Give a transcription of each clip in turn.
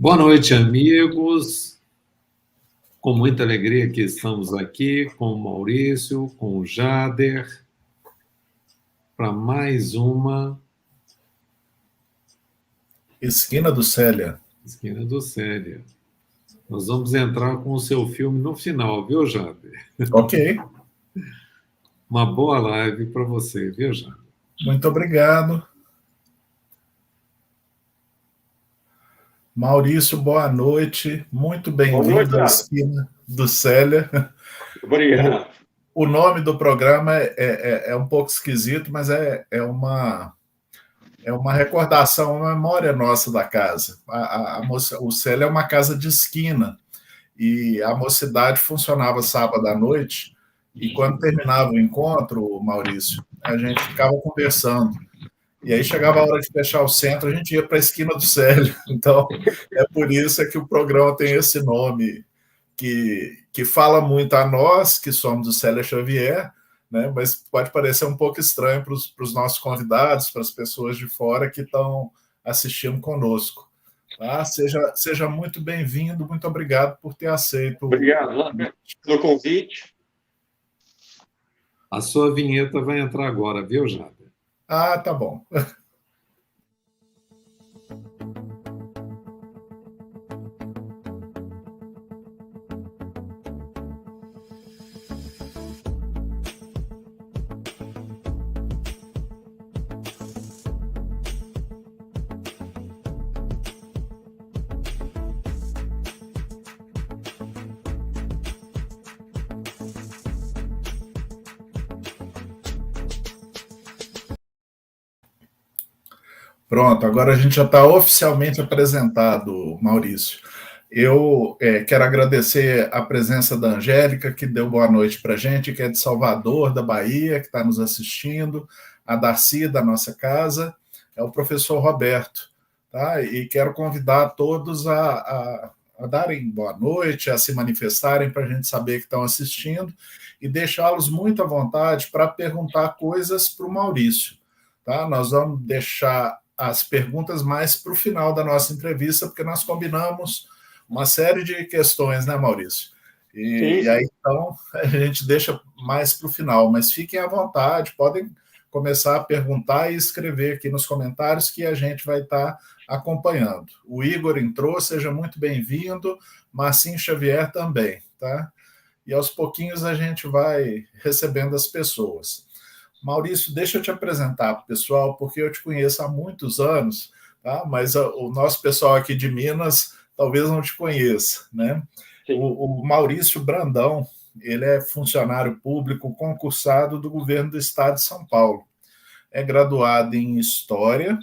Boa noite, amigos. Com muita alegria que estamos aqui com o Maurício, com o Jader, para mais uma Esquina do Célia. Esquina do Célia. Nós vamos entrar com o seu filme no final, viu, Jader? Ok, Uma boa live para você, viu, Jader? muito obrigado. Maurício, boa noite. Muito Boa noite, bem-vindo à Thiago. Esquina do Célia. Obrigado. O nome do programa é um pouco esquisito, mas é uma recordação, uma memória nossa da casa. O Célia é uma casa de esquina e a mocidade funcionava sábado à noite e quando terminava o encontro, Maurício, a gente ficava conversando. E aí chegava a hora de fechar o centro, a gente ia para a esquina do Célio. Então, é por isso que o programa tem esse nome, que fala muito a nós, que somos o Célia Xavier, né? Mas pode parecer um pouco estranho para os nossos convidados, para as pessoas de fora que estão assistindo conosco. Tá? Seja muito bem-vindo, muito obrigado por ter aceito. Obrigado pelo convite. A sua vinheta vai entrar agora, viu, Jader? Ah, tá bom. Pronto, agora a gente já está oficialmente apresentado, Maurício. Eu quero agradecer a presença da Angélica, que deu boa noite para a gente, que é de Salvador, da Bahia, que está nos assistindo, a Darcy, da nossa casa, é o professor Roberto. Tá? E quero convidar todos a darem boa noite, a se manifestarem para a gente saber que estão assistindo e deixá-los muito à vontade para perguntar coisas para o Maurício. Tá? Nós vamos deixar as perguntas mais para o final da nossa entrevista, porque nós combinamos uma série de questões, né, Maurício? E aí, então, a gente deixa mais para o final, mas fiquem à vontade, podem começar a perguntar e escrever aqui nos comentários que a gente vai estar acompanhando. O Igor entrou, seja muito bem-vindo, Marcinho Xavier também, tá? E aos pouquinhos a gente vai recebendo as pessoas. Maurício, deixa eu te apresentar para o pessoal, porque eu te conheço há muitos anos, tá? Mas o nosso pessoal aqui de Minas talvez não te conheça, né? O Maurício Brandão, ele é funcionário público concursado do governo do estado de São Paulo. É graduado em História,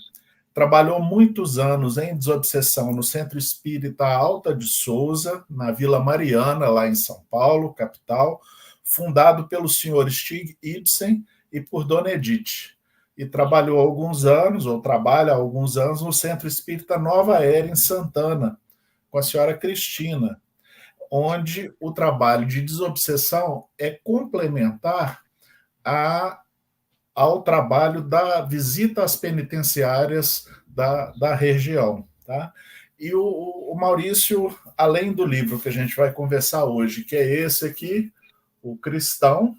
trabalhou muitos anos em desobsessão no Centro Espírita Alta de Souza, na Vila Mariana, lá em São Paulo, capital, fundado pelo senhor Stig Ibsen e por Dona Edith. E trabalhou alguns anos, ou trabalha há alguns anos, no Centro Espírita Nova Era, em Santana, com a senhora Cristina, onde o trabalho de desobsessão é complementar ao trabalho da visita às penitenciárias da região. Tá? E o Maurício, além do livro que a gente vai conversar hoje, que é esse aqui, O Cristão,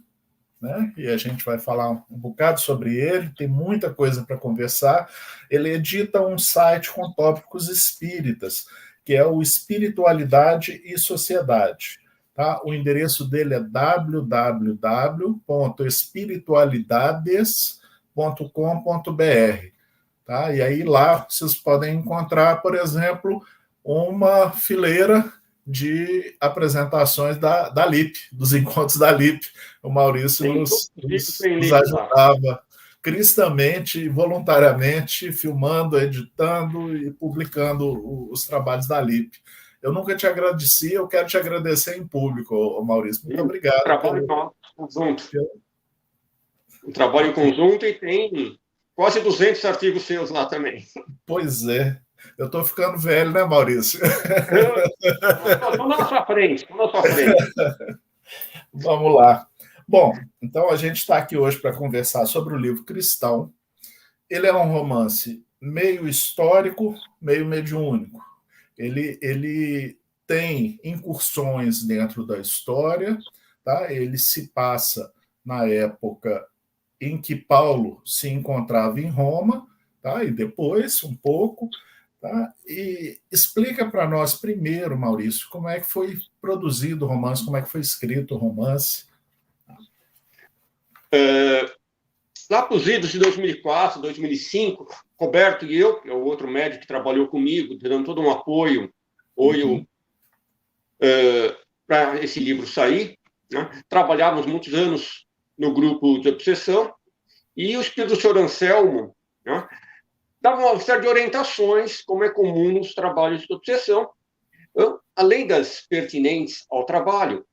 né? E a gente vai falar um bocado sobre ele, tem muita coisa para conversar. Ele edita um site com tópicos espíritas, que é o Espiritualidade e Sociedade. Tá? O endereço dele é www.espiritualidades.com.br. Tá? E aí lá vocês podem encontrar, por exemplo, uma fileira de apresentações da LIP, dos encontros da LIP. O Maurício nos ajudava cristamente, voluntariamente, filmando, editando e publicando os trabalhos da LIP. Eu nunca te agradeci, eu quero te agradecer em público, Maurício. Muito obrigado. Um trabalho em conjunto e tem quase 200 artigos seus lá também. Pois é. Eu estou ficando velho, né, Maurício? Estou na sua frente, Vamos lá. Bom, então a gente está aqui hoje para conversar sobre o livro Cristão. Ele é um romance meio histórico, meio mediúnico. ele tem incursões dentro da história, tá? Ele se passa na época em que Paulo se encontrava em Roma, tá? E depois, um pouco, tá? E explica para nós primeiro, Maurício, como é que foi produzido o romance, como é que foi escrito o romance. Lá para os idos de 2004, 2005, Roberto e eu, que é o outro médico que trabalhou comigo, dando todo um apoio para esse livro sair, né? Trabalhávamos muitos anos no grupo de obsessão, e o espírito do Sr. Anselmo, né, dava uma série de orientações, como é comum nos trabalhos de obsessão, além das pertinentes ao trabalho.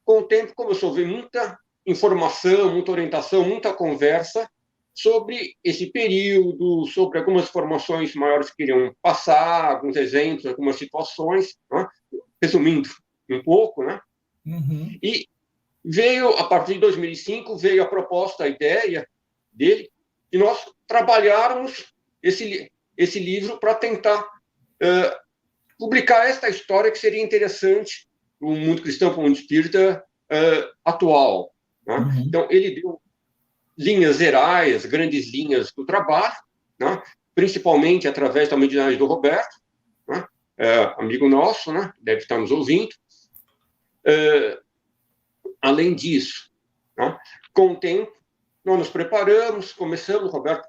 Com o tempo começou a haver muita informação, muita orientação, muita conversa sobre esse período, sobre algumas informações maiores que queriam passar, alguns exemplos, algumas situações, né? Resumindo um pouco, né? E veio, a partir de 2005, veio a proposta, a ideia dele, de nós trabalharmos esse livro para tentar publicar esta história que seria interessante para o mundo cristão, para o mundo espírita atual. Né? Então, ele deu linhas gerais, grandes linhas do trabalho, né? Principalmente através da mediunidade do Roberto, né? Amigo nosso, né? Deve estar nos ouvindo. Além disso, né? Com o tempo, nós nos preparamos, começamos, o Roberto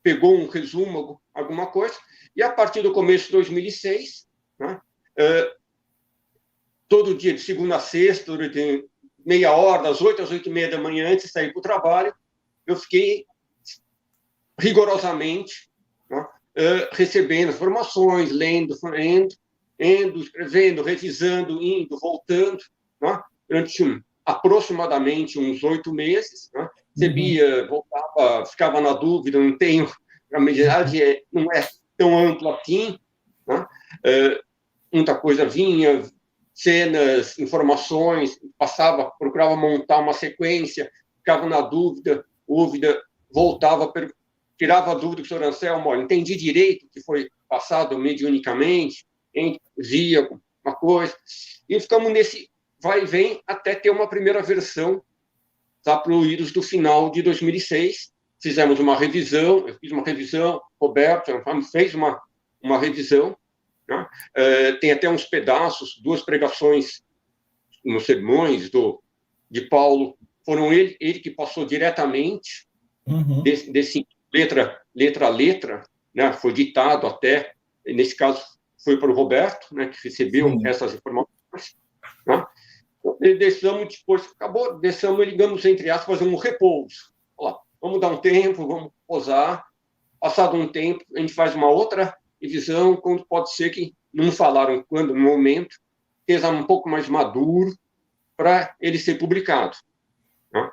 pegou um resumo, alguma coisa, e a partir do começo de 2006, né? Todo dia, de segunda a sexta, durante meia hora, das 8 às 8h30 da manhã, antes de sair para o trabalho, eu fiquei rigorosamente, né, recebendo informações, lendo, escrevendo, revisando, indo, voltando, né, durante aproximadamente uns 8 meses. Né, recebia, voltava, ficava na dúvida, não tenho, a mediunidade não é tão ampla assim, né, muita coisa vinha, cenas, informações, procurava montar uma sequência, ficava na dúvida, voltava, tirava a dúvida do senhor Anselmo, olha, entendi direito o que foi passado mediunicamente, via uma coisa, e ficamos nesse vai e vem até ter uma primeira versão, lá para o idos do final de 2006, fizemos uma revisão, eu fiz uma revisão, Roberto fez uma revisão, né? Tem até uns pedaços, 2 pregações nos sermões de Paulo, foram ele que passou diretamente desse letra a letra, né? Foi ditado até, nesse caso foi para o Roberto, né? Que recebeu essas informações, né? E deixamos depois, digamos, entre aspas, fazer um repouso. Ó, vamos dar um tempo, vamos posar, passado um tempo, a gente faz uma outra revisão, quando pode ser que, não falaram quando, no momento, esteja um pouco mais maduro para ele ser publicado. Né?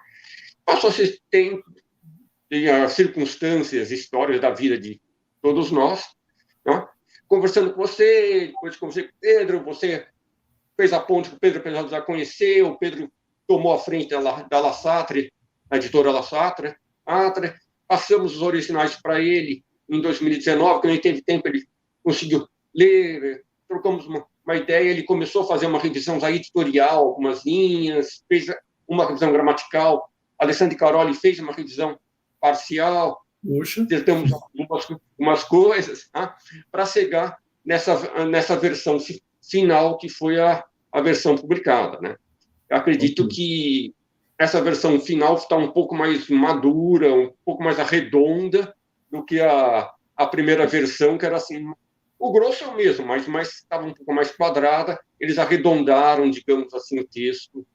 Passou esse tempo, e as circunstâncias, histórias da vida de todos nós, né? Conversando com você, depois conversei com o Pedro, você fez a ponte que o Pedro já conheceu, o Pedro tomou a frente da La Satre, a editora La Satre, passamos os originais para ele em 2019, quando ele teve tempo, ele conseguiu ler, trocamos uma ideia, ele começou a fazer uma revisão editorial, algumas linhas, fez uma revisão gramatical, Alessandro Caroli fez uma revisão parcial, tentamos algumas coisas, tá? Para chegar nessa versão final, que foi a versão publicada, né? Eu acredito que essa versão final está um pouco mais madura, um pouco mais arredonda do que a primeira versão, que era assim, o grosso é o mesmo, mas estava um pouco mais quadrada, eles arredondaram, digamos assim, o texto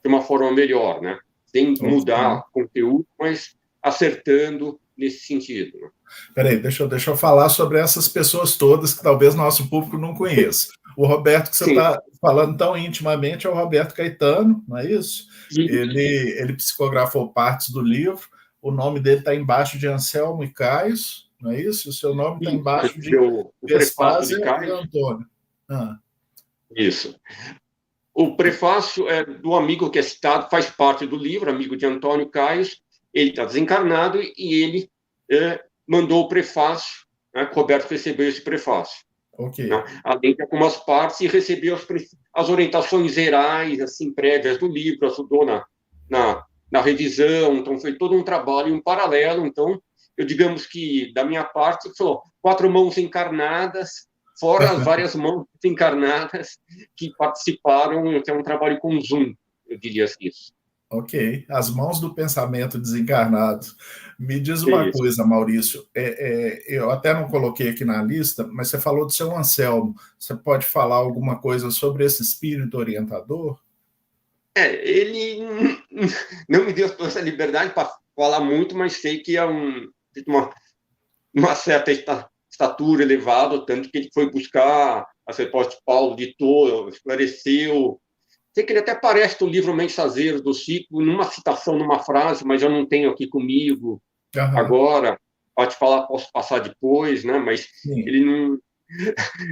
de uma forma melhor, né? Sem mudar conteúdo, mas acertando nesse sentido. Né? Peraí, deixa eu falar sobre essas pessoas todas que talvez nosso público não conheça. O Roberto, que você está falando tão intimamente, é o Roberto Caetano, não é isso? Ele psicografou partes do livro, o nome dele está embaixo de Anselmo e Caio, não é isso? O seu nome está embaixo de Vespásia e Antônio. Isso. O prefácio é do amigo que é citado, faz parte do livro, amigo de Antônio Caio. Ele está desencarnado e ele mandou o prefácio, né? Roberto recebeu esse prefácio. Ok. Né? Além de algumas partes, e recebeu as orientações gerais, assim, prévias do livro, ajudou na revisão, então foi todo um trabalho em paralelo. Então, eu digamos que, da minha parte, falou 4 mãos encarnadas, fora as várias mãos encarnadas que participaram, que é um trabalho conjunto, eu diria isso. Ok, as mãos do pensamento desencarnado. Me diz uma Isso. coisa, Maurício, eu até não coloquei aqui na lista, mas você falou do seu Anselmo. Você pode falar alguma coisa sobre esse espírito orientador? Ele não me deu essa liberdade para falar muito, mas sei que é uma certa estatura elevada, tanto que ele foi buscar as respostas de Paulo, ditou, esclareceu. Sei que ele até aparece no livro Mensageiros do Ciclo, numa citação, numa frase, mas eu não tenho aqui comigo agora. Pode falar, posso passar depois, né? Mas Sim. ele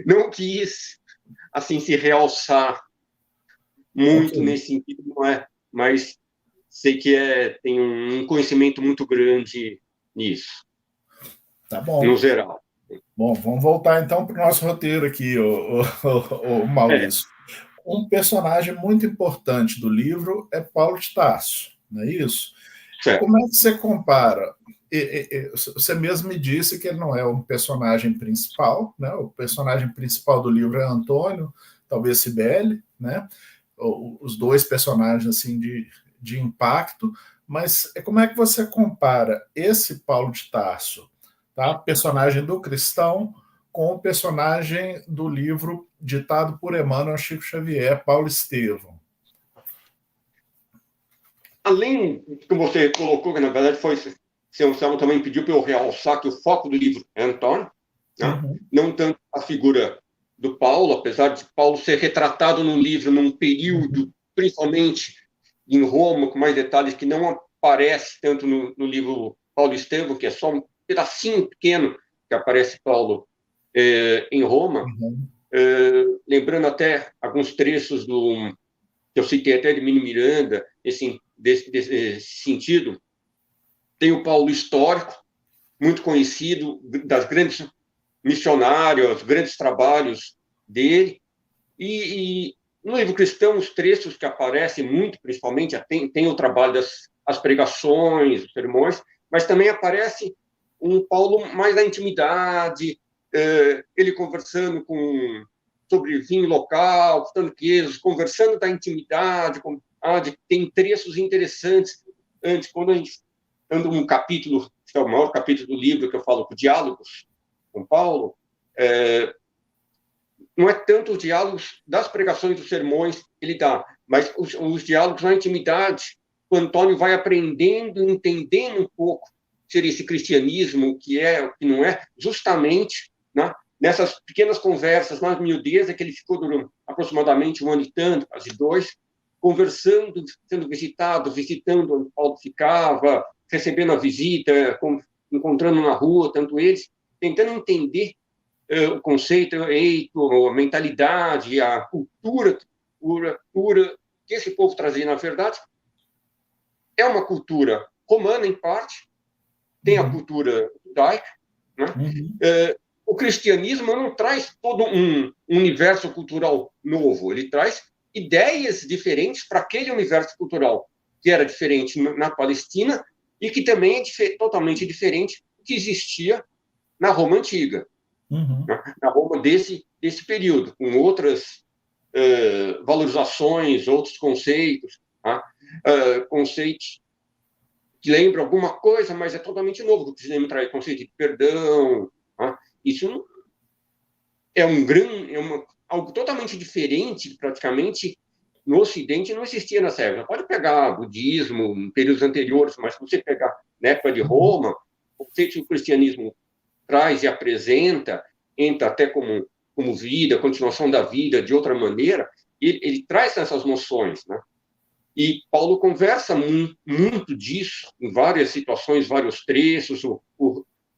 não quis assim se realçar muito nesse sentido, não é? Mas sei que tem um conhecimento muito grande nisso. Tá bom. No geral. Bom, vamos voltar então para o nosso roteiro aqui, o Maurício. Um personagem muito importante do livro é Paulo de Tarso, não é isso? Certo. Como é que você compara? Você mesmo me disse que ele não é um personagem principal, né? O personagem principal do livro é Antônio, talvez Cibele, né? Os dois personagens assim de impacto, mas como é que você compara esse Paulo de Tarso, tá? Personagem do cristão, com o personagem do livro ditado por Emmanuel Chico Xavier, Paulo Estevão? Além do que você colocou, que na verdade foi, seu Anselmo também pediu para eu realçar que o foco do livro é Antônio, né? Não tanto a figura do Paulo, apesar de Paulo ser retratado no livro num período, principalmente em Roma, com mais detalhes que não aparece tanto no livro Paulo Estevão, que é só um pedacinho pequeno que aparece Paulo em Roma. Lembrando até alguns trechos que eu citei até de Mini Miranda, desse sentido. Tem o Paulo histórico, muito conhecido, das grandes missionários, grandes trabalhos dele. E no livro cristão, os trechos que aparecem muito, principalmente, tem o trabalho das pregações, os sermões, mas também aparece um Paulo mais da intimidade, ele conversando sobre vinho local, citando queijos, conversando da intimidade, tem trechos interessantes. Antes, quando a gente anda um capítulo, que é o maior capítulo do livro, que eu falo com diálogos com Paulo, não é tanto os diálogos das pregações dos sermões que ele dá, mas os diálogos na intimidade. O Antônio vai aprendendo, entendendo um pouco seria esse cristianismo, o que é, o que não é, justamente, né, nessas pequenas conversas, na miudeza, que ele ficou durante aproximadamente 1 ano e tanto, quase 2, conversando, sendo visitando onde Paulo ficava, recebendo a visita, encontrando na rua, tanto eles, tentando entender o conceito, a mentalidade, a cultura que esse povo trazia, na verdade, é uma cultura romana, em parte, tem a cultura judaica, né? O cristianismo não traz todo um universo cultural novo, ele traz ideias diferentes para aquele universo cultural que era diferente na Palestina e que também é totalmente diferente do que existia na Roma antiga, na Roma desse período, com outras valorizações, outros conceitos, conceitos que lembram alguma coisa, mas é totalmente novo. O cristianismo traz conceito de perdão. Isso é algo totalmente diferente, praticamente, no Ocidente não existia nessa época. Pode pegar budismo em períodos anteriores, mas se você pegar na época de Roma, o conceito que o cristianismo traz e apresenta, entra até como vida, continuação da vida de outra maneira, ele traz essas noções, né? E Paulo conversa muito disso em várias situações, vários trechos, o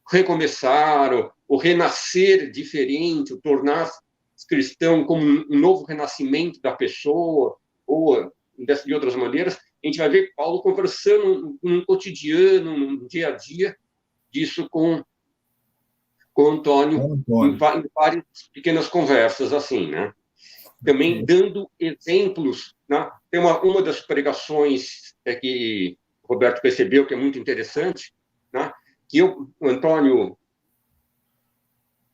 recomeçar, o renascer diferente, o tornar-se cristão como um novo renascimento da pessoa, ou de outras maneiras. A gente vai ver Paulo conversando num cotidiano, num dia a dia, disso com com o Antônio, Antônio. Em várias pequenas conversas, assim, né? Também dando exemplos, né? Tem uma das pregações que o Roberto percebeu que é muito interessante, né? Que o Antônio,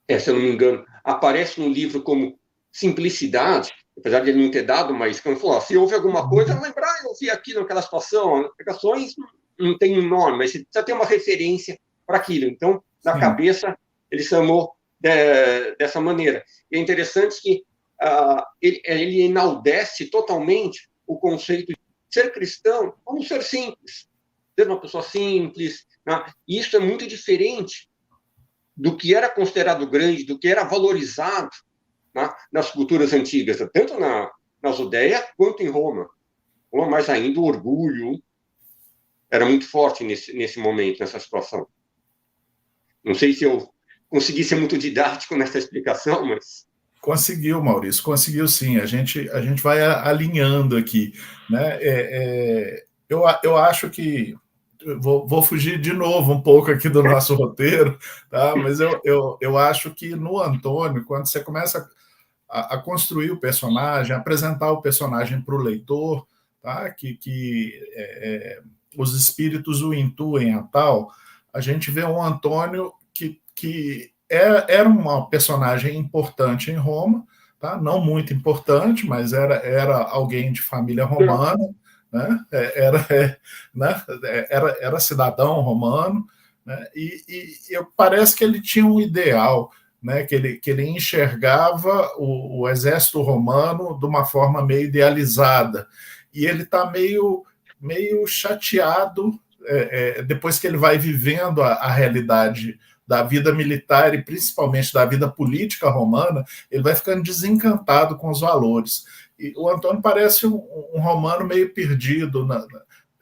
se eu não me engano, aparece no livro como simplicidade, apesar de ele não ter dado, mas quando falou, se houve alguma coisa, lembrar, eu vi aqui naquela situação, as pregações não tem um nome, mas você precisa ter uma referência para aquilo. Então, na cabeça, ele chamou dessa maneira. E é interessante que ele enaldece totalmente o conceito de ser cristão como ser simples, ser uma pessoa simples. Né? E isso é muito diferente do que era considerado grande, do que era valorizado, né, nas culturas antigas, tanto na Judéia quanto em Roma. Roma, mais ainda, o orgulho era muito forte nesse momento, nessa situação. Não sei se eu consegui ser muito didático nessa explicação, mas... Conseguiu, Maurício, conseguiu sim. A gente vai alinhando aqui, né? Eu acho que vou fugir de novo um pouco aqui do nosso roteiro, tá? Mas eu acho que no Antônio, quando você começa a construir o personagem, apresentar o personagem para o leitor, tá? Que os espíritos o intuem a tal, a gente vê um Antônio que era uma personagem importante em Roma, tá? Não muito importante, mas era alguém de família romana, né? Era cidadão romano, né? E parece que ele tinha um ideal, né? Que ele enxergava o exército romano de uma forma meio idealizada, e ele está meio chateado depois que ele vai vivendo a realidade da vida militar e principalmente da vida política romana, ele vai ficando desencantado com os valores. E o Antônio parece um romano meio perdido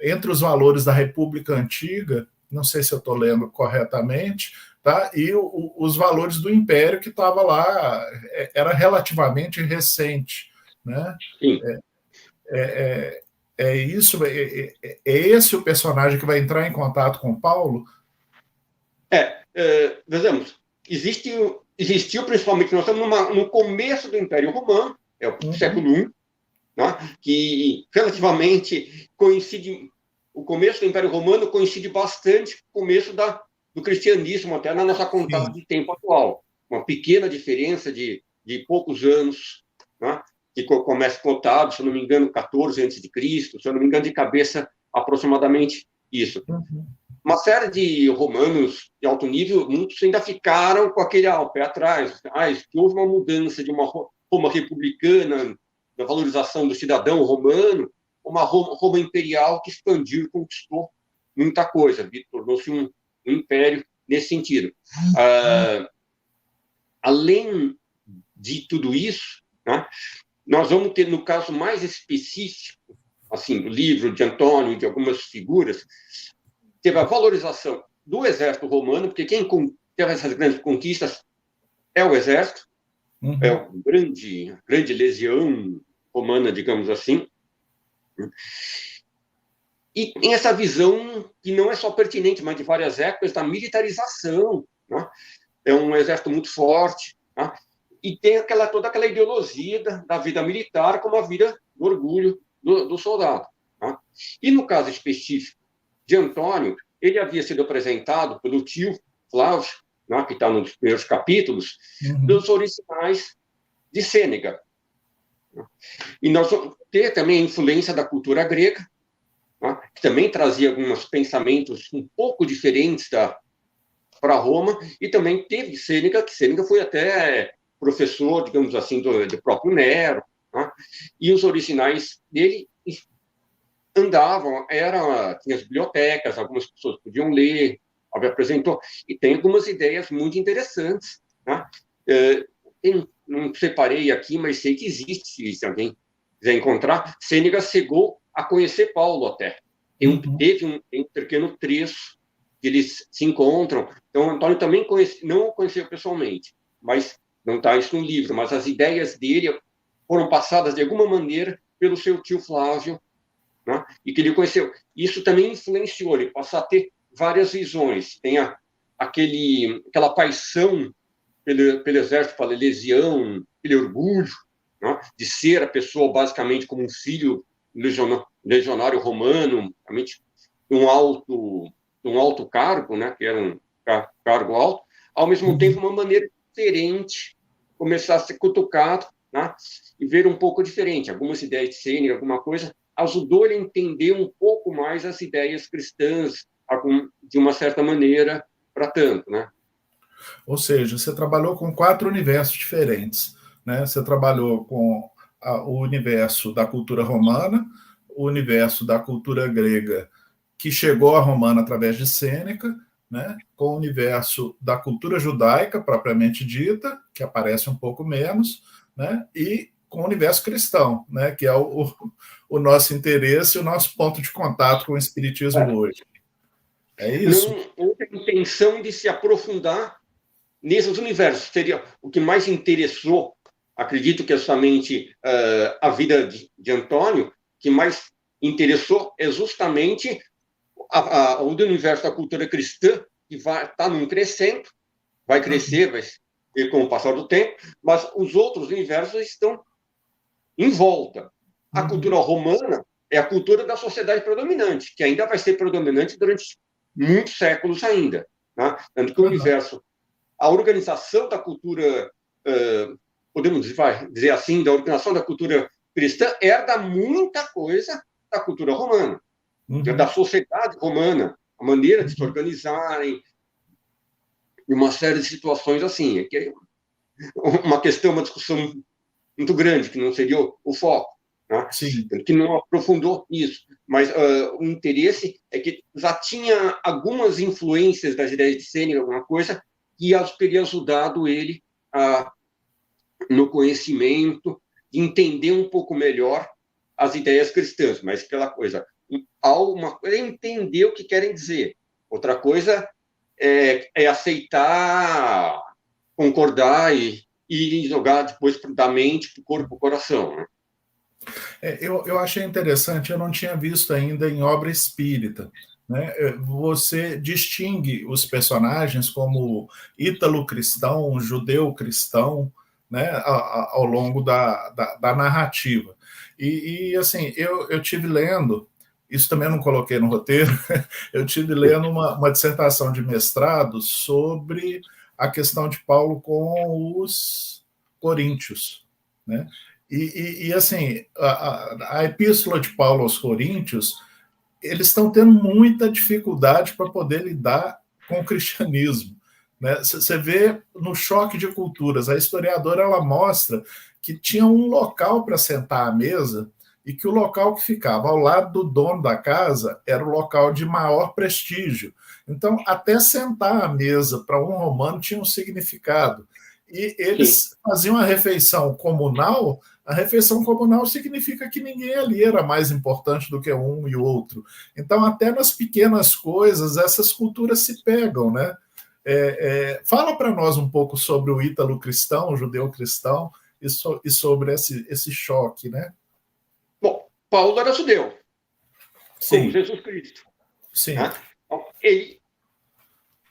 entre os valores da República Antiga, não sei se eu estou lendo corretamente, tá? E os valores do Império, que estava lá, era relativamente recente. Né? Sim. É esse o personagem que vai entrar em contato com Paulo? Vejamos, existiu principalmente, nós estamos no começo do Império Romano, é o século I, né, que relativamente coincide, o começo do Império Romano coincide bastante com o começo do cristianismo, até na nossa contagem de tempo atual. Uma pequena diferença de poucos anos, né, que começa contado, se eu não me engano, 14 a.C., se eu não me engano, de cabeça, aproximadamente isso. Uma série de romanos de alto nível, muitos ainda ficaram com aquele pé atrás. Que houve uma mudança de uma Roma republicana, da valorização do cidadão romano, uma Roma imperial que expandiu e conquistou muita coisa, tornou-se um império nesse sentido. Além de tudo isso, né, nós vamos ter, no caso mais específico, assim, do livro de Antônio, de algumas figuras, teve a valorização do exército romano, porque quem teve essas grandes conquistas é o exército, é a grande legião romana, digamos assim. E tem essa visão que não é só pertinente, mas de várias épocas, da militarização. Né? É um exército muito forte, né? E tem toda aquela ideologia da vida militar como a vida do orgulho do soldado. Né? E no caso específico de Antônio, ele havia sido apresentado pelo tio Flávio, né, que está nos primeiros capítulos, dos originais de Sêneca. E nós vamos ter também a influência da cultura grega, né, que também trazia alguns pensamentos um pouco diferentes para Roma, e também teve Sêneca, que Sêneca foi até professor, digamos assim, do próprio Nero, né, e os originais dele andavam, tinha as bibliotecas, algumas pessoas podiam ler, apresentou, e tem algumas ideias muito interessantes. Né? Não separei aqui, mas sei que existe, se alguém quiser encontrar. Sêneca chegou a conhecer Paulo até. Teve um pequeno trecho que eles se encontram. Então, Antônio também não o conheceu pessoalmente, mas não está isso no livro, mas as ideias dele foram passadas de alguma maneira pelo seu tio Flávio, né? E que ele conheceu. Isso também influenciou ele, passar a ter várias visões. Tem aquela paixão pelo exército palesiano, aquele orgulho, né, de ser a pessoa basicamente como um filho legionário romano, realmente de um alto cargo, né, que era um cargo alto, ao mesmo tempo uma maneira diferente, começar a ser cutucado, né, e ver um pouco diferente. Algumas ideias de cena, alguma coisa, ajudou ele a entender um pouco mais as ideias cristãs, de uma certa maneira, para tanto, né? Ou seja, você trabalhou com 4 universos diferentes, né? Você trabalhou com o universo da cultura romana, o universo da cultura grega, que chegou à romana através de Sêneca, né? Com o universo da cultura judaica, propriamente dita, que aparece um pouco menos, né? E com o universo cristão, né? Que é o nosso interesse e o nosso ponto de contato com o espiritismo hoje. É isso? Não houve a intenção de se aprofundar nesses universos. Seria o que mais interessou, acredito que é somente a vida de Antônio, que mais interessou é justamente o universo da cultura cristã, que está num crescendo, vai crescer, vai ser com o passar do tempo, mas os outros universos estão em volta. A cultura romana é a cultura da sociedade predominante, que ainda vai ser predominante durante muitos séculos ainda. Né? Tanto que o universo, a organização da cultura, podemos dizer assim, da organização da cultura cristã, herda muita coisa da cultura romana, da sociedade romana, a maneira de se organizarem, e uma série de situações assim. Que é uma questão, uma discussão muito grande, que não seria o foco. Né? Que não aprofundou nisso. Mas o interesse é que já tinha algumas influências das ideias de Sêneca, alguma coisa, que teria ajudado ele no conhecimento, de entender um pouco melhor as ideias cristãs. Mas aquela coisa, uma coisa é entender o que querem dizer. Outra coisa é aceitar, concordar e jogar depois da mente para o corpo, para o coração. Né? Eu achei interessante, eu não tinha visto ainda em obra espírita. Né? Você distingue os personagens como ítalo-cristão, judeu-cristão, né? ao longo da narrativa. E assim, eu tive lendo, isso também eu não coloquei no roteiro, eu tive lendo uma dissertação de mestrado sobre a questão de Paulo com os coríntios, né? E assim, a epístola de Paulo aos Coríntios, eles estão tendo muita dificuldade para poder lidar com o cristianismo. Né? Você vê no choque de culturas, a historiadora ela mostra que tinha um local para sentar à mesa e que o local que ficava ao lado do dono da casa era o local de maior prestígio. Então, até sentar à mesa para um romano tinha um significado. E eles faziam a refeição comunal. A refeição comunal significa que ninguém ali era mais importante do que um e o outro. Então, até nas pequenas coisas, essas culturas se pegam, né? Fala para nós um pouco sobre o ítalo-cristão, o judeu-cristão, e sobre esse choque, né? Bom, Paulo era judeu, como Jesus Cristo. Sim. Né?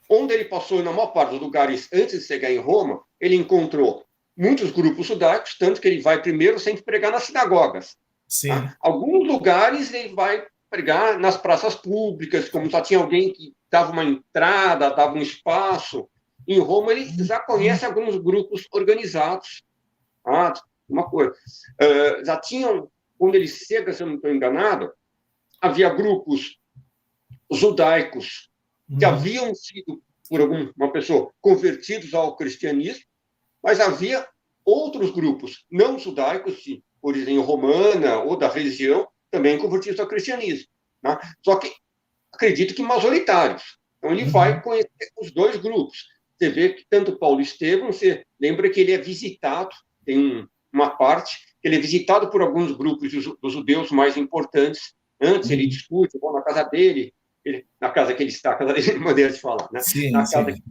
Onde ele passou, na maior parte dos lugares, antes de chegar em Roma, ele encontrou muitos grupos judaicos, tanto que ele vai primeiro sempre pregar nas sinagogas. Sim. Tá? Alguns lugares ele vai pregar nas praças públicas, como só tinha alguém que dava uma entrada, dava um espaço. Em Roma ele já conhece alguns grupos organizados. Uma coisa. Já tinham, quando ele chega, se eu não estou enganado, havia grupos judaicos que haviam sido, por alguma pessoa, convertidos ao cristianismo, mas havia outros grupos não judaicos, de origem romana ou da região, também convertidos ao cristianismo. Né? Só que, acredito que majoritários. Então, ele vai conhecer os dois grupos. Você vê que tanto Paulo Estevão, você lembra que ele é visitado, tem uma parte, que ele é visitado por alguns grupos dos judeus mais importantes. Antes ele discute, vão na casa dele, na casa que ele está, casa dele, maneira de falar, né? Na casa que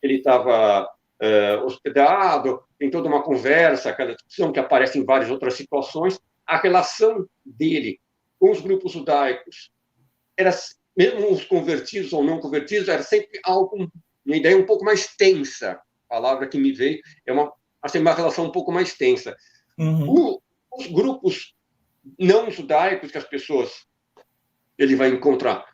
ele estava hospedado, tem toda uma conversa, aquela discussão que aparece em várias outras situações. A relação dele com os grupos judaicos, mesmo os convertidos ou não convertidos, era sempre algo minha ideia é um pouco mais tensa. A palavra que me veio é uma relação um pouco mais tensa. Os grupos não judaicos que as pessoas ele vai encontrar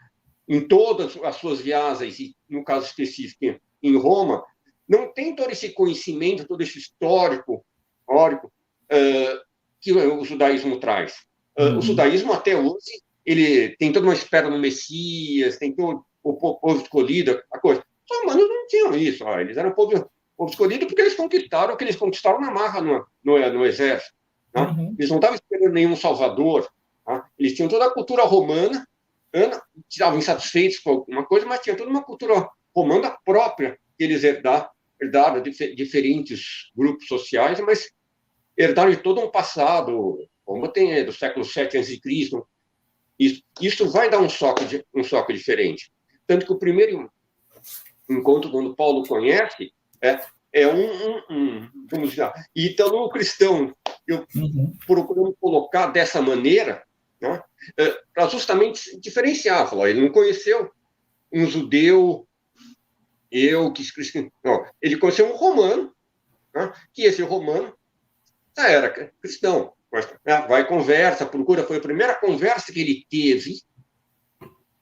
em todas as suas viagens, e no caso específico em Roma, não tem todo esse conhecimento, todo esse histórico que o judaísmo traz. O judaísmo, até hoje, ele tem toda uma espera no Messias, tem todo o povo escolhido, a coisa. Os romanos não tinham isso. Eles eram povo escolhido porque eles conquistaram o que eles conquistaram na marra no exército. Eles não estavam esperando nenhum salvador. Eles tinham toda a cultura romana, estavam insatisfeitos com alguma coisa, mas tinha toda uma cultura romana própria que eles herdaram de diferentes grupos sociais, mas herdaram de todo um passado, como tem do século VII a.C. Isso vai dar um choque diferente. Tanto que o primeiro encontro, quando Paulo conhece, é vamos dizer, ítalo-cristão. Eu procurando colocar dessa maneira, né, para justamente diferenciar. Ele não conheceu um judeu, ele conheceu um romano, né, que esse romano já era cristão. Vai conversa, procura, foi a primeira conversa que ele teve,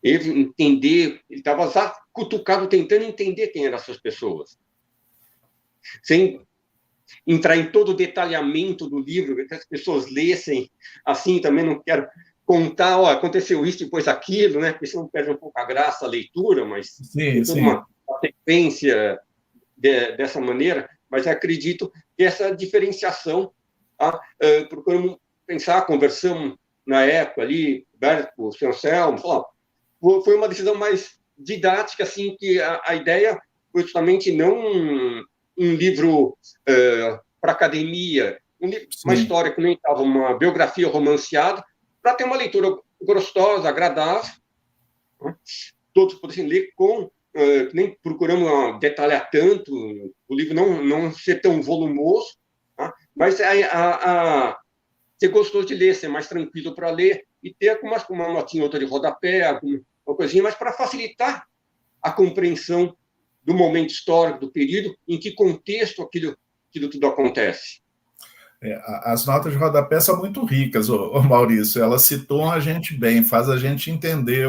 entender, ele estava já cutucado, tentando entender quem eram essas pessoas. Sem entrar em todo o detalhamento do livro, que as pessoas lessem, assim, também não quero contar, aconteceu isso, depois aquilo, né? Porque senão perde um pouco a graça, a leitura, mas tem toda uma sequência dessa maneira, mas acredito que essa diferenciação, procuramos pensar, conversamos na época ali, Berto, o senhor Anselmo, foi uma decisão mais didática, assim, que a ideia foi justamente não um livro para academia, uma história que nem estava, uma biografia romanceada, para ter uma leitura gostosa, agradável, né? Todos pudessem ler nem procuramos detalhar tanto, o livro não ser tão volumoso, tá? Mas ser gostoso de ler, ser mais tranquilo para ler, e ter uma notinha, outra de rodapé, uma coisinha, mas para facilitar a compreensão do momento histórico, do período, em que contexto aquilo tudo acontece. As notas de rodapé são muito ricas, Maurício, elas situam a gente bem, faz a gente entender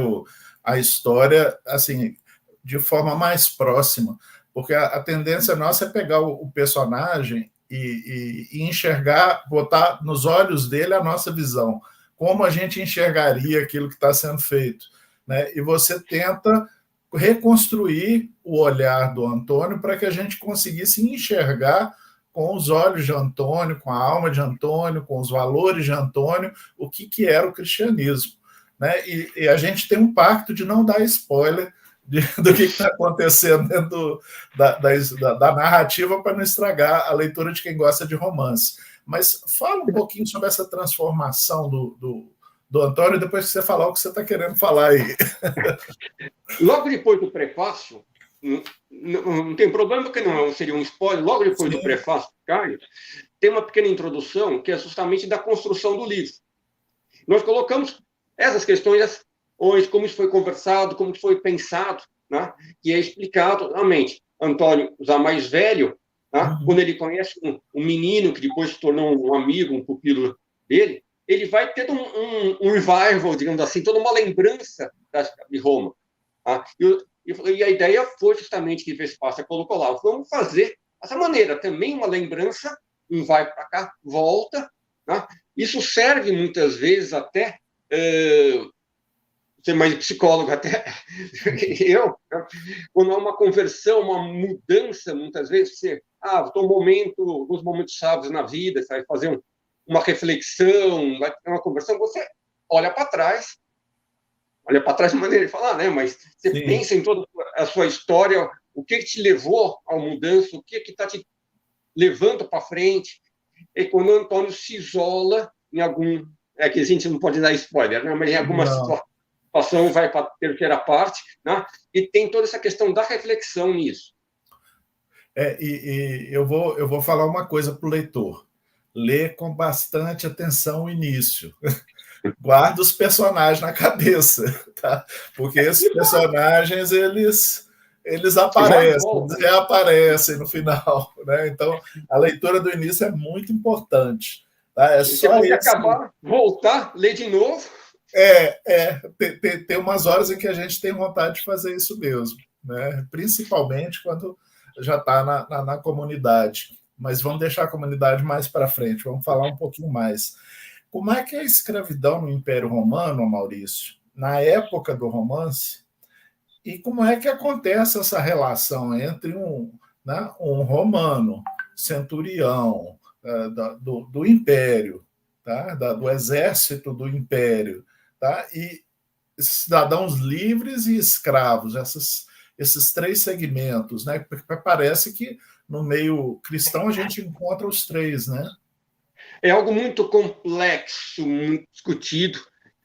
a história assim, de forma mais próxima, porque a tendência nossa é pegar o personagem e enxergar, botar nos olhos dele a nossa visão, como a gente enxergaria aquilo que está sendo feito, né? E você tenta reconstruir o olhar do Antônio para que a gente conseguisse enxergar com os olhos de Antônio, com a alma de Antônio, com os valores de Antônio, o que era o cristianismo, né? E a gente tem um pacto de não dar spoiler do que está acontecendo dentro da narrativa para não estragar a leitura de quem gosta de romance. Mas fala um pouquinho sobre essa transformação do Antônio, depois que você falar o que você está querendo falar aí. Logo depois do prefácio, não tem problema, porque não seria um spoiler, logo depois do prefácio do Caio, tem uma pequena introdução que é justamente da construção do livro. Nós colocamos essas questões, como isso foi conversado, como foi pensado, né? E é explicado, realmente, Antônio, já mais velho, né? Quando ele conhece um menino que depois se tornou um amigo, um pupilo dele, ele vai ter um revival, digamos assim, toda uma lembrança de Roma. Tá? E a ideia foi justamente que Vespásia colocou lá, vamos fazer dessa maneira, também uma lembrança, vai para cá, volta. Né? Isso serve muitas vezes até, ser mais psicólogo até, quando há uma conversão, uma mudança, muitas vezes, você, estou nos momentos chaves na vida, você vai fazer uma reflexão, vai ter uma conversão, você olha para trás de maneira de falar, né? Mas você pensa em toda a sua história, o que te levou à mudança, o que está te levando para frente. E quando o Antônio se isola em algum... É que a gente não pode dar spoiler, né? Mas em alguma situação vai para a terceira parte, né? E tem toda essa questão da reflexão nisso. E eu vou falar uma coisa para o leitor. Lê com bastante atenção o início. Guarda os personagens na cabeça, tá? Porque esses personagens, eles eles aparecem, eles reaparecem no final, né? Então, a leitura do início é muito importante. Tá? É só pode acabar, voltar, ler de novo. Tem umas horas em que a gente tem vontade de fazer isso mesmo, né? Principalmente quando já está na comunidade. Mas vamos deixar a comunidade mais para frente, vamos falar um pouquinho mais. Como é que é a escravidão no Império Romano, Maurício, na época do romance, e como é que acontece essa relação entre um romano, centurião do Império, tá? Do exército do Império, tá? E cidadãos livres e escravos, esses três segmentos, né? Porque parece que no meio cristão a gente encontra os três, né? É algo muito complexo, muito discutido.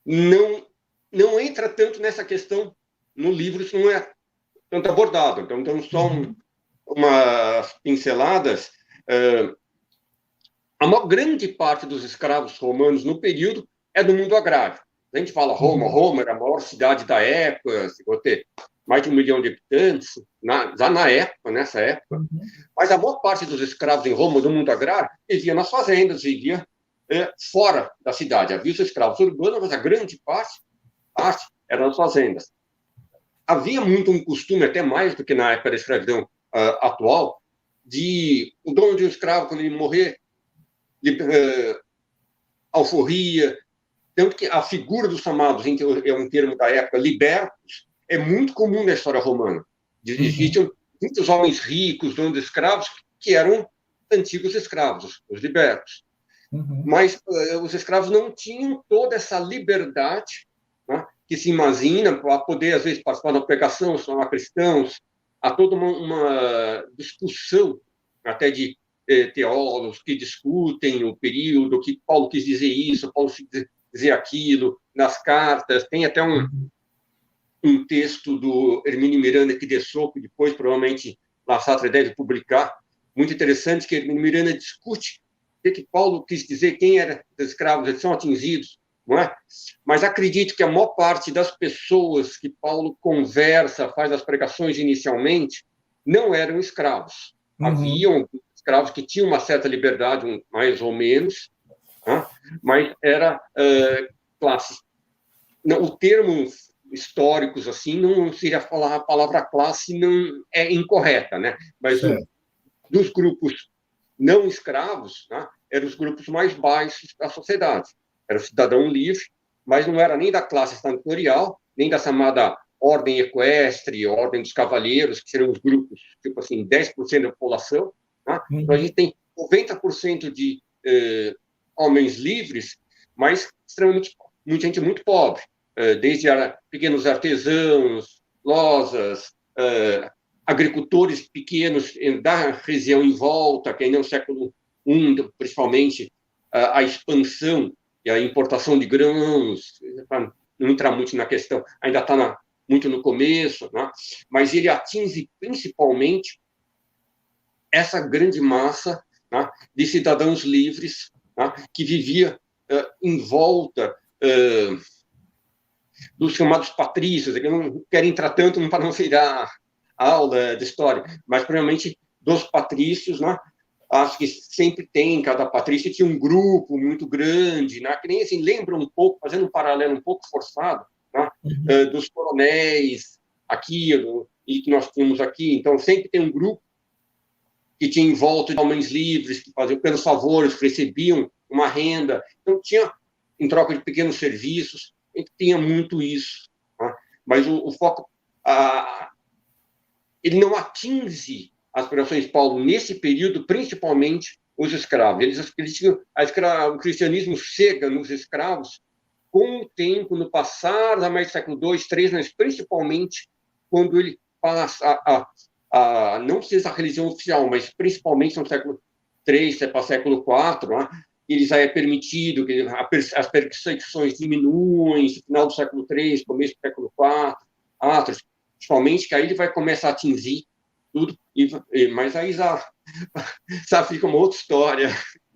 Não entra tanto nessa questão no livro, isso não é tanto abordado. Então só umas pinceladas. A maior grande parte dos escravos romanos no período é do mundo agrário. A gente fala Roma era a maior cidade da época, se vou ter mais de 1 milhão de habitantes, já nessa época. Mas a maior parte dos escravos em Roma, do mundo agrário, vivia nas fazendas, vivia fora da cidade. Havia os escravos urbanos, mas a grande parte eram nas fazendas. Havia muito um costume, até mais do que na época da escravidão atual, de o dono de um escravo, quando ele morrer, alforria. Tanto que a figura dos chamados, é um termo da época, libertos, é muito comum na história romana. Existiam muitos homens ricos, donos de escravos, que eram antigos escravos, os libertos. Mas os escravos não tinham toda essa liberdade, né, que se imagina, para poder, às vezes, participar da pregação, se tornar cristãos. Há toda uma discussão, até de teólogos que discutem o período, que Paulo quis dizer isso, Paulo quis dizer aquilo, nas cartas. Tem até um texto do Hermínio Miranda que Dessou, que depois, provavelmente, La Sartre deve publicar, muito interessante, que Hermínio Miranda discute o que Paulo quis dizer, quem eram os escravos, eles são atingidos, não é? Mas acredito que a maior parte das pessoas que Paulo conversa, faz as pregações inicialmente, não eram escravos. Haviam escravos que tinham uma certa liberdade, mais ou menos, né? Mas era classe. Não, o termo históricos assim não seria falar a palavra classe, não é incorreta, né? Mas dos grupos não escravos, né, eram os grupos mais baixos da sociedade. Era o cidadão livre, mas não era nem da classe senatorial, nem da chamada ordem equestre, ordem dos cavalheiros, que seriam os grupos, tipo assim, 10% da população. Né? Então, a gente tem 90% de homens livres, mas extremamente, muita gente muito pobre, desde pequenos artesãos, losas, agricultores pequenos da região em volta, que ainda no século I, principalmente, a expansão e a importação de grãos, para não entrar muito na questão, ainda está muito no começo, né? Mas ele atinge principalmente essa grande massa, né, de cidadãos livres, né, que vivia em volta dos chamados patrícios. Eu não quero entrar tanto para não virar aula de história, mas provavelmente dos patrícios, né? Acho que sempre tem, cada patrício tinha um grupo muito grande, né? Que nem assim, lembra um pouco, fazendo um paralelo um pouco forçado, né? Dos coronéis aqui, e que nós tínhamos aqui. Então, sempre tem um grupo que tinha em volta de homens livres, que faziam pelos favores, que recebiam uma renda. Então, tinha, em troca de pequenos serviços, a gente tinha muito isso. Né? Mas o foco... ele não atinge as aspirações de Paulo nesse período, principalmente os escravos. Eles tinham, o cristianismo chega nos escravos com o tempo, no passar, na média do século II, III, mas principalmente quando ele passa a não ser a religião oficial, mas principalmente no século III para o século IV, né? Ele já é permitido, que as perseguições diminuem no final do século III, começo do século IV, principalmente, que aí ele vai começar a atingir tudo, mas aí já fica uma outra história.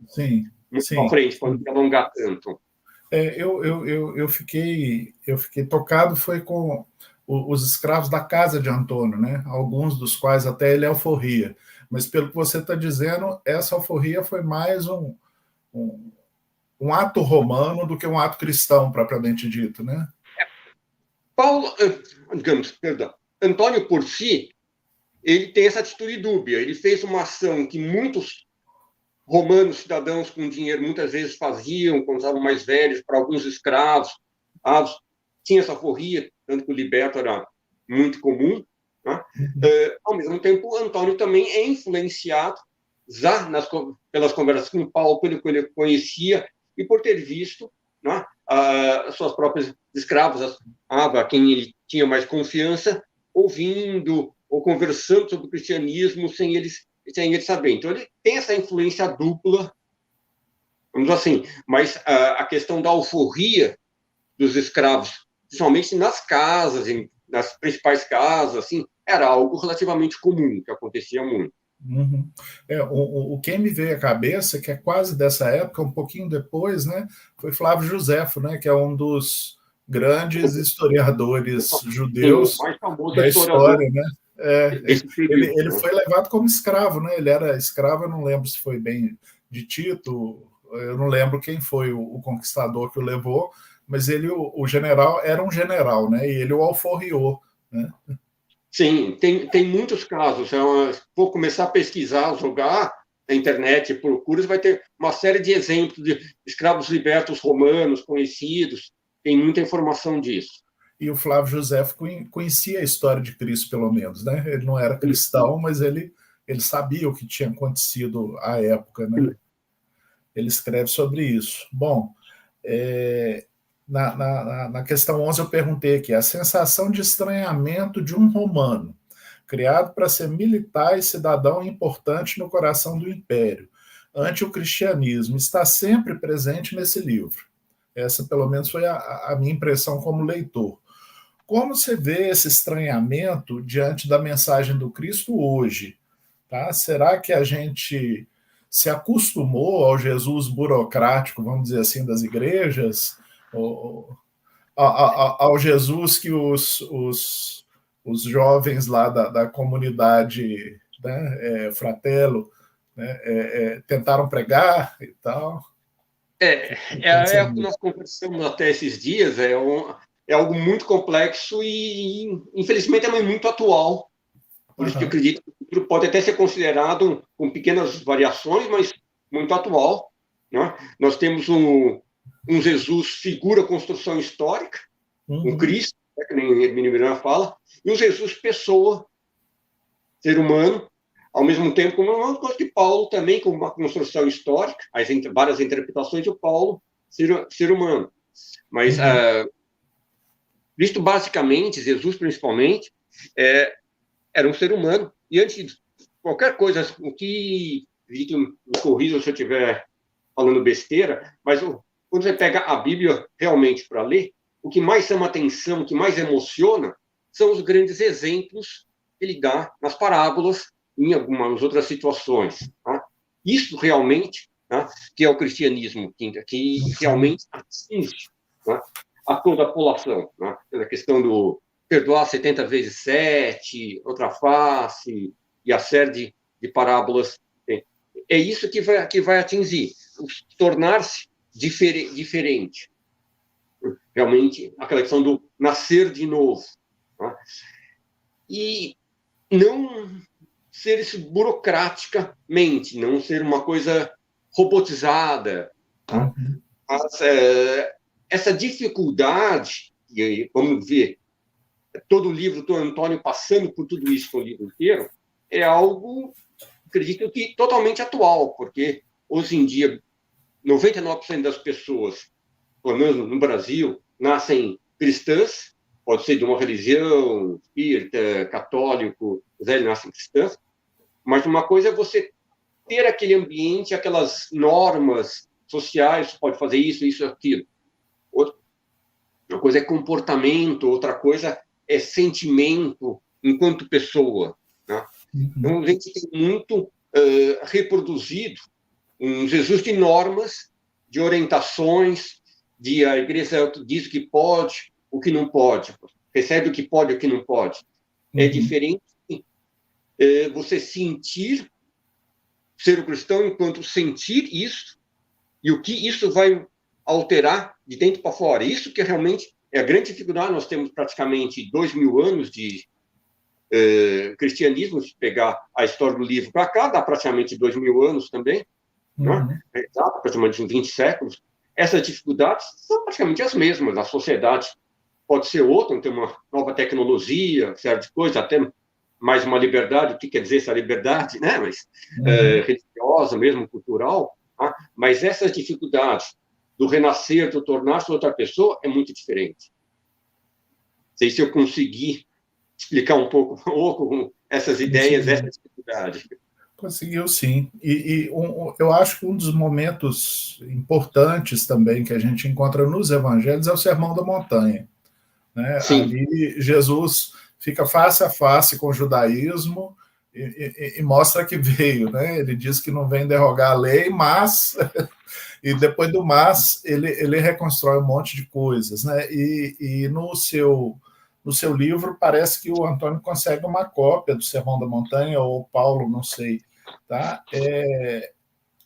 Sim. Muito para frente, quando alongar tanto. Eu fiquei tocado, foi com os escravos da casa de Antônio, né? Alguns dos quais até ele alforria. Mas, pelo que você está dizendo, essa alforria foi mais um ato romano do que um ato cristão, propriamente dito, né? Paulo, digamos, perdão, Antônio por si, ele tem essa atitude dúbia. Ele fez uma ação que muitos romanos cidadãos com dinheiro muitas vezes faziam quando estavam mais velhos, para alguns escravos. Tinha essa alforria, tanto que o liberto era muito comum. Né? Ao mesmo tempo, Antônio também é influenciado já pelas conversas com Paulo, pelo que ele conhecia e por ter visto, né, as suas próprias escravas, a quem ele tinha mais confiança, ouvindo ou conversando sobre o cristianismo sem eles saber. Então, ele tem essa influência dupla, vamos dizer assim, mas a questão da alforria dos escravos, principalmente nas casas, nas principais casas, assim, era algo relativamente comum, que acontecia muito. Uhum. O que me veio à cabeça, que é quase dessa época, um pouquinho depois, né, foi Flávio Josefo, né, que é um dos grandes historiadores judeus da história, né? Ele foi levado como escravo, né? Ele era escravo, eu não lembro se foi bem de Tito, eu não lembro quem foi o conquistador que o levou, mas ele, o general, era um general, né? E ele o alforriou, né? Sim, tem muitos casos. Vou começar a pesquisar, jogar na internet, procura, vai ter uma série de exemplos de escravos libertos romanos conhecidos, tem muita informação disso. E o Flávio Josefo conhecia a história de Cristo, pelo menos, né? Ele não era cristão, mas ele sabia o que tinha acontecido à época, né? Ele escreve sobre isso. Bom, na questão 11 eu perguntei aqui, a sensação de estranhamento de um romano, criado para ser militar e cidadão importante no coração do império, ante o cristianismo, está sempre presente nesse livro. Essa, pelo menos, foi a minha impressão como leitor. Como você vê esse estranhamento diante da mensagem do Cristo hoje? Tá? Será que a gente se acostumou ao Jesus burocrático, vamos dizer assim, das igrejas? Ao Jesus que os jovens lá da comunidade, né, Fratello, né, tentaram pregar e tal? É o que nós conversamos até esses dias, é algo muito complexo e, infelizmente, também muito atual. Por isso que eu acredito que pode até ser considerado com pequenas variações, mas muito atual. Né? Nós temos um Jesus figura construção histórica, um Cristo, que nem Hermínio fala, e um Jesus pessoa, ser humano, ao mesmo tempo, como uma coisa que Paulo também, como uma construção histórica, várias interpretações de Paulo, ser humano. Mas Cristo, basicamente, Jesus principalmente, era um ser humano. E antes de qualquer coisa, o que me corrija se eu estiver falando besteira, mas quando você pega a Bíblia realmente para ler, o que mais chama atenção, o que mais emociona, são os grandes exemplos que ele dá nas parábolas, em algumas outras situações. Tá? Isso realmente, tá, que é o cristianismo, que realmente atinge, tá, a toda a população. Tá? A questão do perdoar 70 vezes 7, outra face, e a série de parábolas. É isso que vai atingir, tornar-se diferente. Realmente, aquela questão do nascer de novo. Tá? E não ser isso burocraticamente, não ser uma coisa robotizada. Tá? Mas, essa dificuldade, e aí, vamos ver, todo o livro do Antônio passando por tudo isso no livro inteiro, é algo, acredito que totalmente atual, porque hoje em dia 99% das pessoas, pelo menos no Brasil, nascem cristãs, pode ser de uma religião espírita, católico, eles nascem cristãs, mas uma coisa é você ter aquele ambiente, aquelas normas sociais, pode fazer isso, aquilo. Outra coisa é comportamento, outra coisa é sentimento enquanto pessoa. Né? Então, a gente tem muito reproduzido um Jesus de normas, de orientações, a igreja diz o que pode, o que não pode. recebe o que pode e o que não pode. É diferente você sentir, ser o cristão enquanto sentir isso, e o que isso vai alterar de dentro para fora. Isso que realmente é a grande dificuldade. Nós temos praticamente 2000 anos de cristianismo, se pegar a história do livro para cá, dá praticamente 2000 anos também, né? Exato, praticamente 20 séculos. Essas dificuldades são praticamente as mesmas. A sociedade pode ser outra, tem uma nova tecnologia, certa coisa, até mais uma liberdade. O que quer dizer essa liberdade, né? Mas religiosa, mesmo cultural. Tá? Mas essas dificuldades do renascer, do tornar-se outra pessoa, é muito diferente. Não sei se eu consegui explicar um pouco essas ideias, essa dificuldade. Conseguiu, sim. Eu acho que um dos momentos importantes também que a gente encontra nos evangelhos é o Sermão da Montanha. Né? Ali, Jesus fica face a face com o judaísmo e mostra que veio. Né? Ele diz que não vem derrogar a lei, mas... e depois do mas, ele reconstrói um monte de coisas. Né? E no seu livro, parece que o Antônio consegue uma cópia do Sermão da Montanha, ou Paulo, não sei. Tá?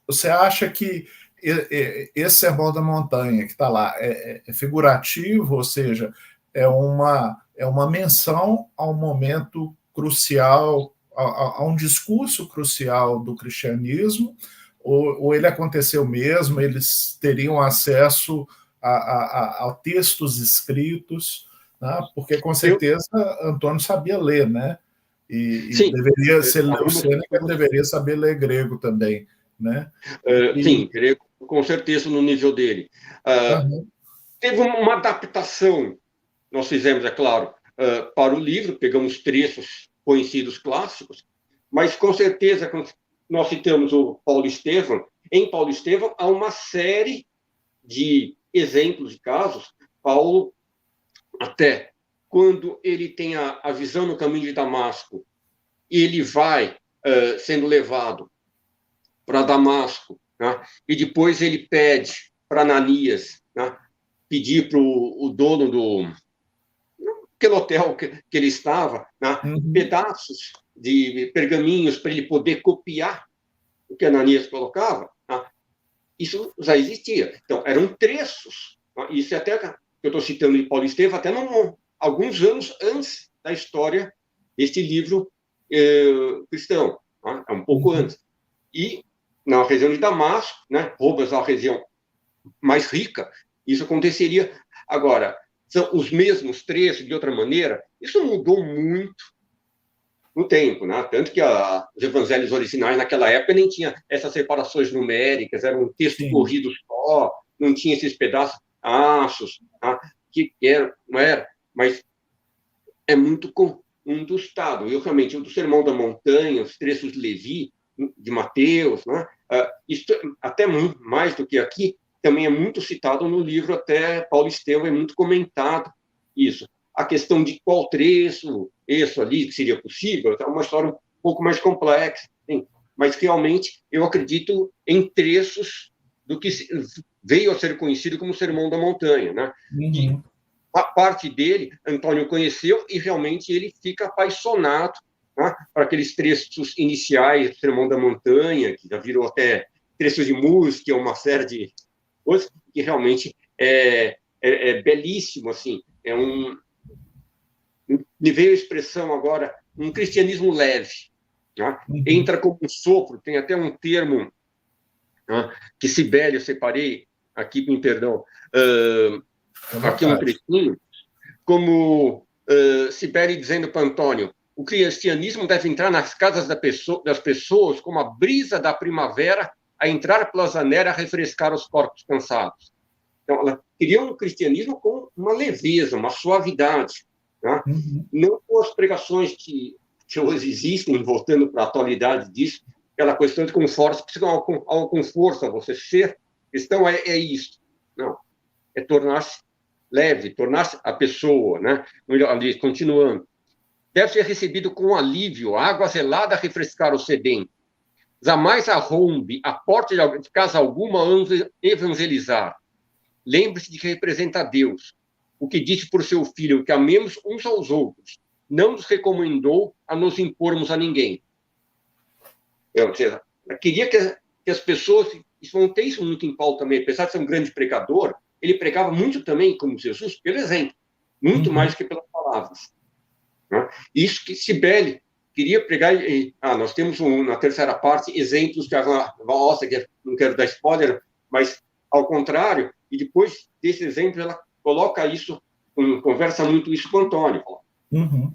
Você acha que esse Sermão da Montanha que está lá é figurativo, ou seja, é uma menção a um momento crucial, a um discurso crucial do cristianismo, ou ele aconteceu mesmo, eles teriam acesso a textos escritos, né? Porque com certeza Antônio sabia ler, né? E deveria ser o Sêneca deveria saber ler grego também, né? Sim, grego com certeza no nível dele. Teve uma adaptação, nós fizemos, é claro, para o livro, pegamos trechos conhecidos clássicos, mas com certeza nós citamos o Paulo Estevão. Em Paulo Estevão há uma série de exemplos de casos. Paulo, até quando ele tem a visão no caminho de Damasco, ele vai sendo levado para Damasco, né? E depois ele pede para Ananias, né? Pedir para o dono do aquele hotel que ele estava, né? Pedaços de pergaminhos para ele poder copiar o que Ananias colocava. Né? Isso já existia. Então, eram trechos. Né? Isso é até que eu estou citando de Paulo Estevão, até alguns anos antes da história deste livro cristão. Né? É um pouco antes. E na região de Damasco, né? Roubas é uma região mais rica, isso aconteceria. Agora, são os mesmos trechos de outra maneira, isso mudou muito no tempo, né? Tanto que os evangelhos originais naquela época nem tinha essas separações numéricas, era um texto corrido só, não tinha esses pedaços, tá? Que não era, mas é muito comum do Estado. Eu realmente, o do Sermão da Montanha, os trechos de Levi, de Mateus, né? Isso, até mais do que aqui, também é muito citado no livro, até Paulo Estevão é muito comentado isso. A questão de qual trecho, isso ali, que seria possível, é uma história um pouco mais complexa. Sim. Mas, realmente, eu acredito em trechos do que veio a ser conhecido como Sermão da Montanha. Né? E a parte dele, Antônio conheceu e, realmente, ele fica apaixonado, né, para aqueles trechos iniciais do Sermão da Montanha, que já virou até trechos de música, uma série de coisas, que realmente é belíssimo, assim, me veio a expressão agora, um cristianismo leve, né? Entra como um sopro, tem até um termo, né, que Sibeli, eu separei, aqui, me perdão, aqui um trechinho, como Sibeli dizendo para Antônio, o cristianismo deve entrar nas casas das pessoas como a brisa da primavera a entrar pela janela a refrescar os corpos cansados. Então, ela queria um cristianismo com uma leveza, uma suavidade. Né? Não com as pregações que hoje existem, voltando para a atualidade disso, aquela questão de com força, com força você ser cristão é isso. Não, é tornar-se leve, tornar-se a pessoa, né? Ali, continuando. Deve ser recebido com alívio, água gelada a refrescar o sedento. Jamais arrombe a porta de casa alguma a evangelizar. Lembre-se de que representa a Deus. o que disse por seu filho, que amemos uns aos outros, não nos recomendou a nos impormos a ninguém. Eu queria que as pessoas, isso não tem isso muito em Paulo também, apesar de ser um grande pregador, ele pregava muito também, como Jesus, pelo exemplo, muito mais do que pelas palavras. Né? Isso que Cibele queria pregar, nós temos na terceira parte exemplos que a Valsa, que não quero dar spoiler, mas ao contrário, e depois desse exemplo ela coloca isso, conversa muito isso com o Antônio. Uhum.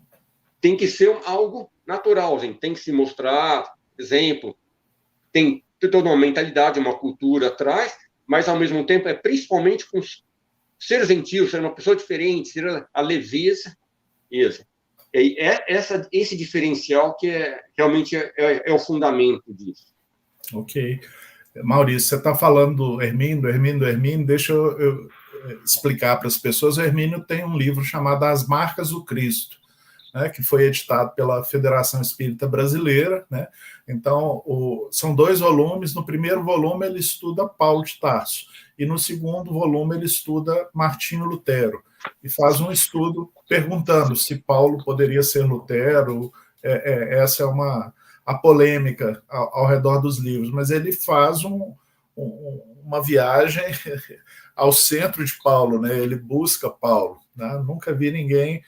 Tem que ser algo natural, gente. Tem que se mostrar, exemplo, tem toda uma mentalidade, uma cultura atrás, mas ao mesmo tempo é principalmente com ser gentil, ser uma pessoa diferente, ser a leveza, isso. Esse diferencial que realmente é o fundamento disso. Ok. Maurício, você está falando do Hermínio, deixa eu explicar para as pessoas. O Hermínio tem um livro chamado As Marcas do Cristo, né, que foi editado pela Federação Espírita Brasileira, né? Então, são 2 volumes. No primeiro volume ele estuda Paulo de Tarso, e no segundo volume ele estuda Martinho Lutero, e faz um estudo perguntando se Paulo poderia ser Lutero. Essa é a polêmica ao redor dos livros, mas ele faz uma viagem ao centro de Paulo, né? Ele busca Paulo, né? Nunca vi ninguém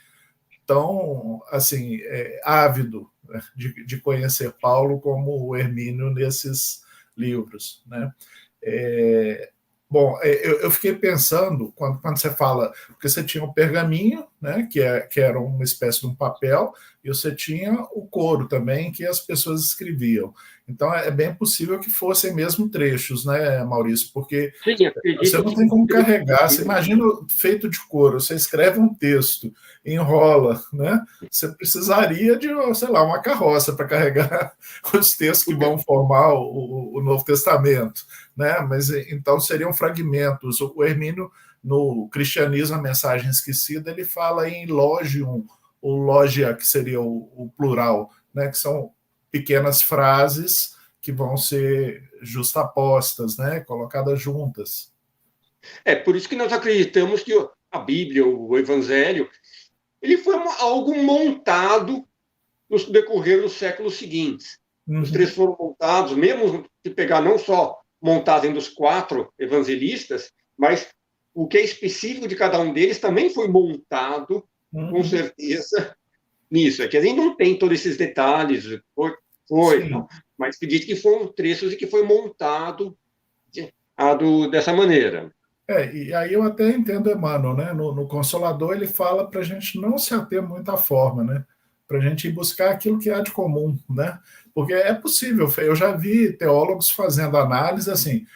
tão assim ávido, né, de conhecer Paulo como o Hermínio nesses livros, né? Bom, eu fiquei pensando, quando você fala, porque você tinha o pergaminho, né, que era uma espécie de um papel, e você tinha o couro também, que as pessoas escreviam. Então, é bem possível que fossem mesmo trechos, né, Maurício? Porque você não tem como carregar. Você imagina feito de couro, você escreve um texto, enrola, né? Você precisaria de, sei lá, uma carroça para carregar os textos que vão formar o Novo Testamento, né? Mas então seriam fragmentos. O Hermínio, no Cristianismo, a Mensagem Esquecida, ele fala em logium, ou logia, que seria o plural, né? Que são pequenas frases que vão ser justapostas, né? Colocadas juntas. Por isso que nós acreditamos que a Bíblia, o Evangelho, ele foi algo montado no decorrer dos séculos seguintes. Os 3 foram montados, mesmo se pegar não só montagem dos 4 evangelistas, mas o que é específico de cada um deles também foi montado, com certeza, nisso. É que a gente não tem todos esses detalhes, não, mas acredito que foram trechos e que foi montado dessa maneira. E aí eu até entendo Emmanuel, né? No Consolador ele fala para a gente não se ater muito à forma, né? Para a gente ir buscar aquilo que há de comum, né? Porque é possível, eu já vi teólogos fazendo análise assim,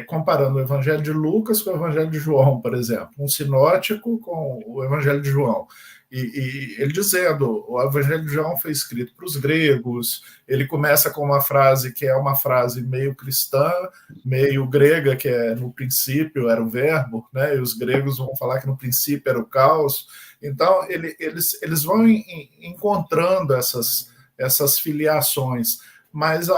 comparando o Evangelho de Lucas com o Evangelho de João, por exemplo, um sinótico com o Evangelho de João. E ele dizendo, o Evangelho de João foi escrito para os gregos, ele começa com uma frase que é uma frase meio cristã, meio grega, que é no princípio era o verbo, né? E os gregos vão falar que no princípio era o caos. Então, eles vão encontrando essas filiações, mas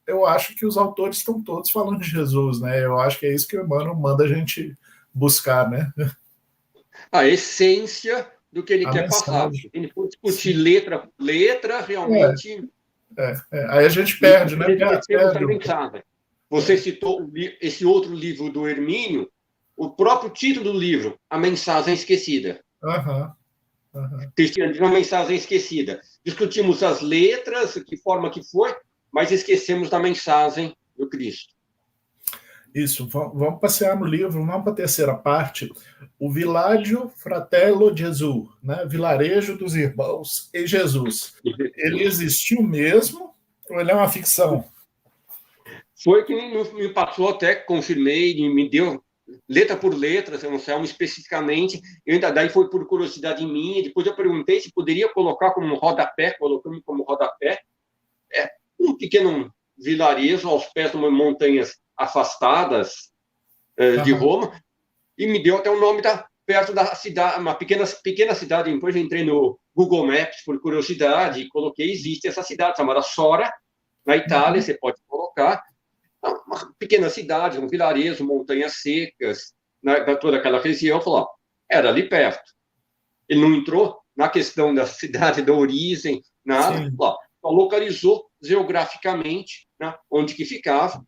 eu acho que os autores estão todos falando de Jesus, né? Eu acho que é isso que o Emmanuel manda a gente buscar, né? A essência do que ele quer passar. Se ele for discutir letra por letra, realmente... Aí a gente perde, né? Você citou esse outro livro do Hermínio, o próprio título do livro, A Mensagem Esquecida. Cristianismo, a Mensagem Esquecida. Discutimos as letras, que forma que foi, mas esquecemos da mensagem do Cristo. Isso, vamos passear no livro, vamos para a terceira parte, o Villaggio Fratello Gesù, né? Vilarejo dos Irmãos em Jesus. Ele existiu mesmo ou ele é uma ficção? Foi que me passou, até confirmei, me deu letra por letra, Anselmo, especificamente, daí foi por curiosidade minha, depois eu perguntei se poderia colocar como rodapé, colocando como rodapé, um pequeno vilarejo aos pés de uma montanhas afastadas de Roma, e me deu até o nome perto da cidade, uma pequena cidade. Depois eu entrei no Google Maps por curiosidade e coloquei, existe essa cidade chamada Sora, na Itália, você pode colocar, uma pequena cidade, um vilarejo, montanhas secas, toda aquela região. Falou, era ali perto. Ele não entrou na questão da cidade, da origem, nada. Ó, só localizou geograficamente, né, onde que ficava.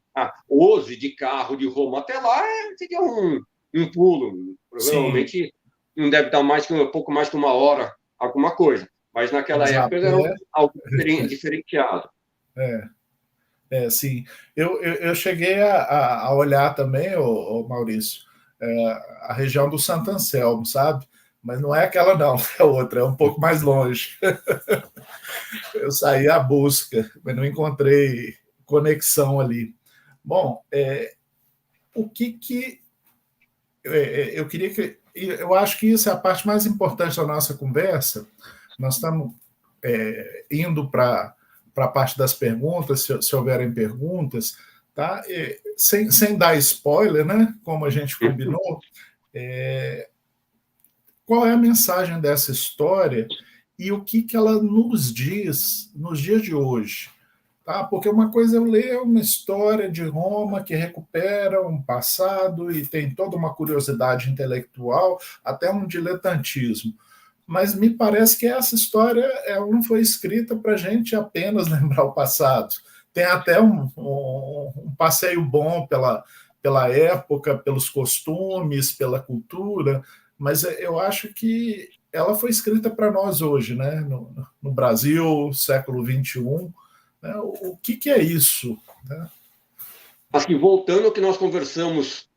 Hoje, de carro de Roma até lá, seria um pulo. Provavelmente não deve dar um pouco mais que 1 hora, alguma coisa. Mas naquela época era algo diferenciado. Sim. Eu cheguei a olhar também, o Maurício, a região do Santo Anselmo, sabe? Mas não é aquela não, é outra, é um pouco mais longe. Eu saí à busca, mas não encontrei conexão ali. Bom, o que eu queria que... Eu acho que isso é a parte mais importante da nossa conversa. Nós estamos indo para a parte das perguntas, se houverem perguntas, tá? Sem dar spoiler, né? Como a gente combinou, qual é a mensagem dessa história e o que ela nos diz nos dias de hoje? Tá? Porque uma coisa é eu ler uma história de Roma que recupera um passado e tem toda uma curiosidade intelectual, até um diletantismo. Mas me parece que essa história ela não foi escrita para a gente apenas lembrar o passado. Tem até um passeio bom pela época, pelos costumes, pela cultura, mas eu acho que ela foi escrita para nós hoje, né? No Brasil, século XXI. Né? O que é isso? Né? Acho que voltando ao que nós conversamos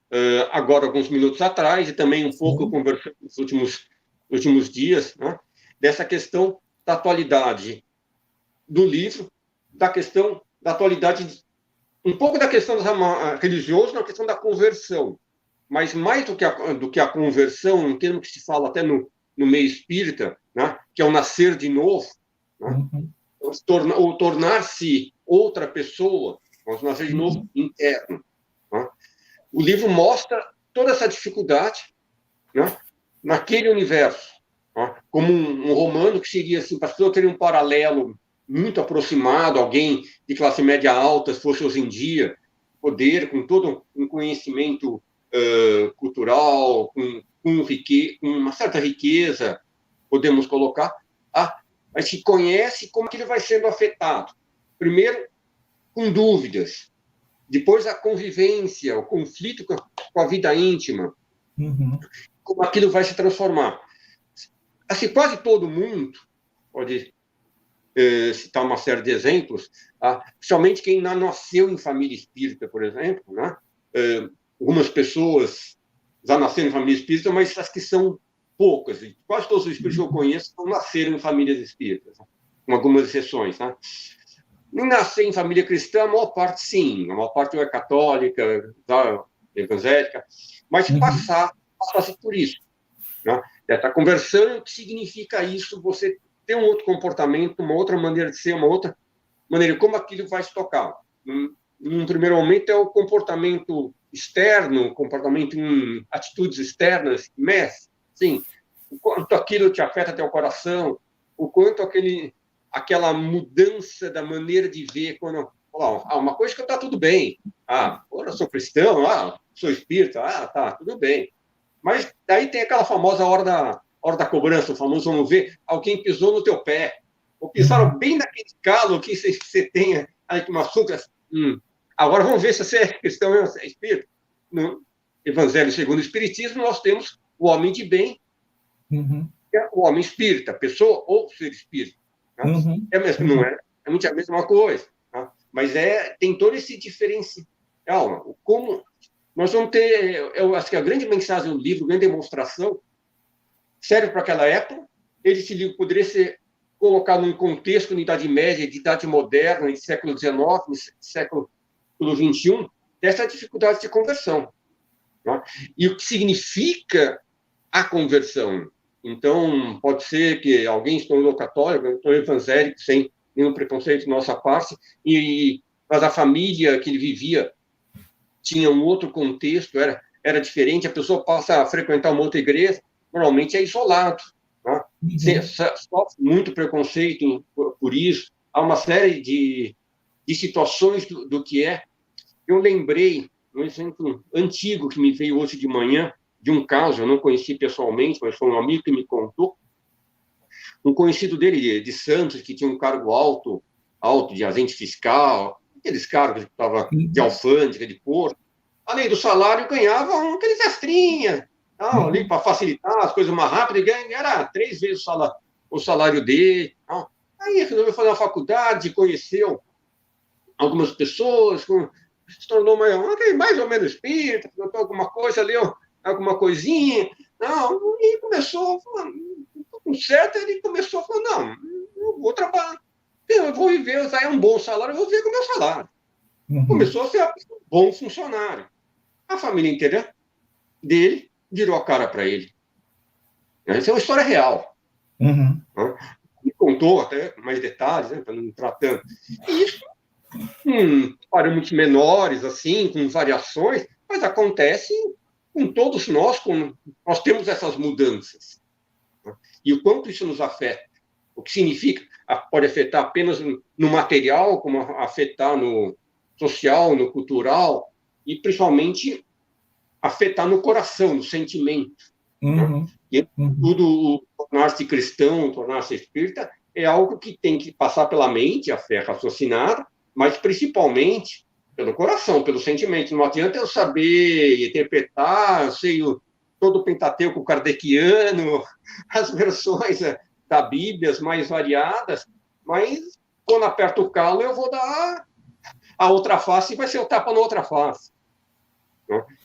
agora, alguns minutos atrás, e também um pouco conversamos nos últimos dias, né? Dessa questão da atualidade do livro, da questão da atualidade, um pouco da questão religiosa, na questão da conversão. Mas mais do que a conversão, um termo que se fala até no meio espírita, né? Que é o nascer de novo, né? Ou tornar-se outra pessoa, nascer de novo interno. Né? O livro mostra toda essa dificuldade, né? Naquele universo, né? Como um romano que seria assim, para as pessoas terem um paralelo muito aproximado, alguém de classe média alta, se fosse hoje em dia, poder, com todo um conhecimento cultural, com uma certa riqueza, podemos colocar, a gente conhece como que ele vai sendo afetado. Primeiro, com dúvidas. Depois, a convivência, o conflito com a vida íntima. Como aquilo vai se transformar. Assim, quase todo mundo pode citar uma série de exemplos, principalmente quem não nasceu em família espírita, por exemplo, né? Algumas pessoas já nasceram em família espírita, mas as que são poucas. Quase todos os espíritos que eu conheço não nasceram em famílias espíritas, com algumas exceções. Né? Nem nascer em família cristã, a maior parte sim. A maior parte é católica, evangélica. Mas passa por isso. Né? Está conversando, o que significa isso? Você ter um outro comportamento, uma outra maneira de ser, uma outra maneira, como aquilo vai se tocar. Num primeiro momento é o comportamento externo, comportamento em atitudes externas, sim, o quanto aquilo te afeta teu coração, o quanto aquela mudança da maneira de ver, quando uma coisa que está tudo bem, eu sou cristão, sou espírita, tá, tudo bem. Mas daí tem aquela famosa hora da cobrança, o famoso vamos ver, alguém pisou no teu pé, ou pisaram bem naquele calo que você tem aí com uma açúcar. Agora vamos ver se você é cristão ou é espírita. No Evangelho segundo o Espiritismo, nós temos o homem de bem, que é o homem espírita, pessoa ou ser espírita. Né? Não é muito a mesma coisa. Né? Mas tem todo esse diferencial. Como nós vamos ter, eu acho que a grande mensagem do livro, a grande demonstração, serve para aquela época. Esse livro poderia ser colocado num contexto de Idade Média, de Idade Moderna, em século XIX, no século XXI, dessa dificuldade de conversão. Né? E o que significa a conversão? Então, pode ser que alguém se tornou católico, tornou evangélico, sem nenhum preconceito de nossa parte, mas a família que ele vivia tinha um outro contexto, era diferente, a pessoa passa a frequentar uma outra igreja, normalmente é isolado. Né? Sofre muito preconceito por isso. Há uma série de situações do que é. Eu lembrei um exemplo antigo que me veio hoje de manhã, de um caso, eu não conheci pessoalmente, mas foi um amigo que me contou, um conhecido dele, de Santos, que tinha um cargo alto de agente fiscal, aqueles cargos que estava de alfândega, de porto. Além do salário, ganhava aqueles extrinhas, ali para facilitar as coisas mais rápido, e era 3 vezes o salário dele. Aí resolveu fazer uma faculdade, conheceu algumas pessoas, se tornou mais ou menos espírita, notou alguma coisa, leu alguma coisinha, e começou, com certo, ele começou a falar, não, eu vou trabalhar, eu vou viver, usar um bom salário, eu vou viver com o meu salário. Começou a ser um bom funcionário. A família inteira dele virou a cara para ele. Essa é uma história real. Me contou até mais detalhes, para não entrar tanto. E isso, parâmetros menores, assim, com variações, mas acontece com todos nós, nós temos essas mudanças. E o quanto isso nos afeta. O que significa, pode afetar apenas no material, como afetar no social, no cultural, e principalmente afetar no coração, no sentimento. E tudo, tornar-se cristão, tornar-se espírita, é algo que tem que passar pela mente, a fé raciocinada, mas principalmente pelo coração, pelo sentimento. Não adianta eu saber interpretar, eu sei todo o Pentateuco kardeciano, as versões da Bíblia, as mais variadas, mas quando aperto o calo, eu vou dar a outra face e vai ser o tapa na outra face.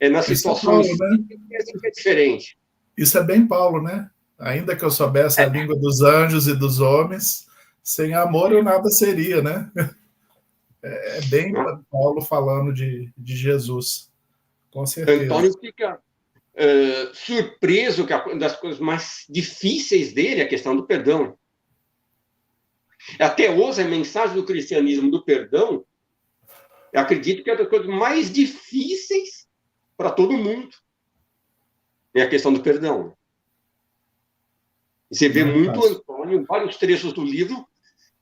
É nas situações que é diferente. Isso é bem Paulo, né? Ainda que eu soubesse a língua dos anjos e dos homens, sem amor eu nada seria, né? É bem Paulo falando de Jesus, com certeza. Antônio fica surpreso que uma das coisas mais difíceis dele é a questão do perdão. Até hoje, a mensagem do cristianismo do perdão, eu acredito que é uma das coisas mais difíceis para todo mundo. É a questão do perdão. Você vê muito Antônio, em vários trechos do livro,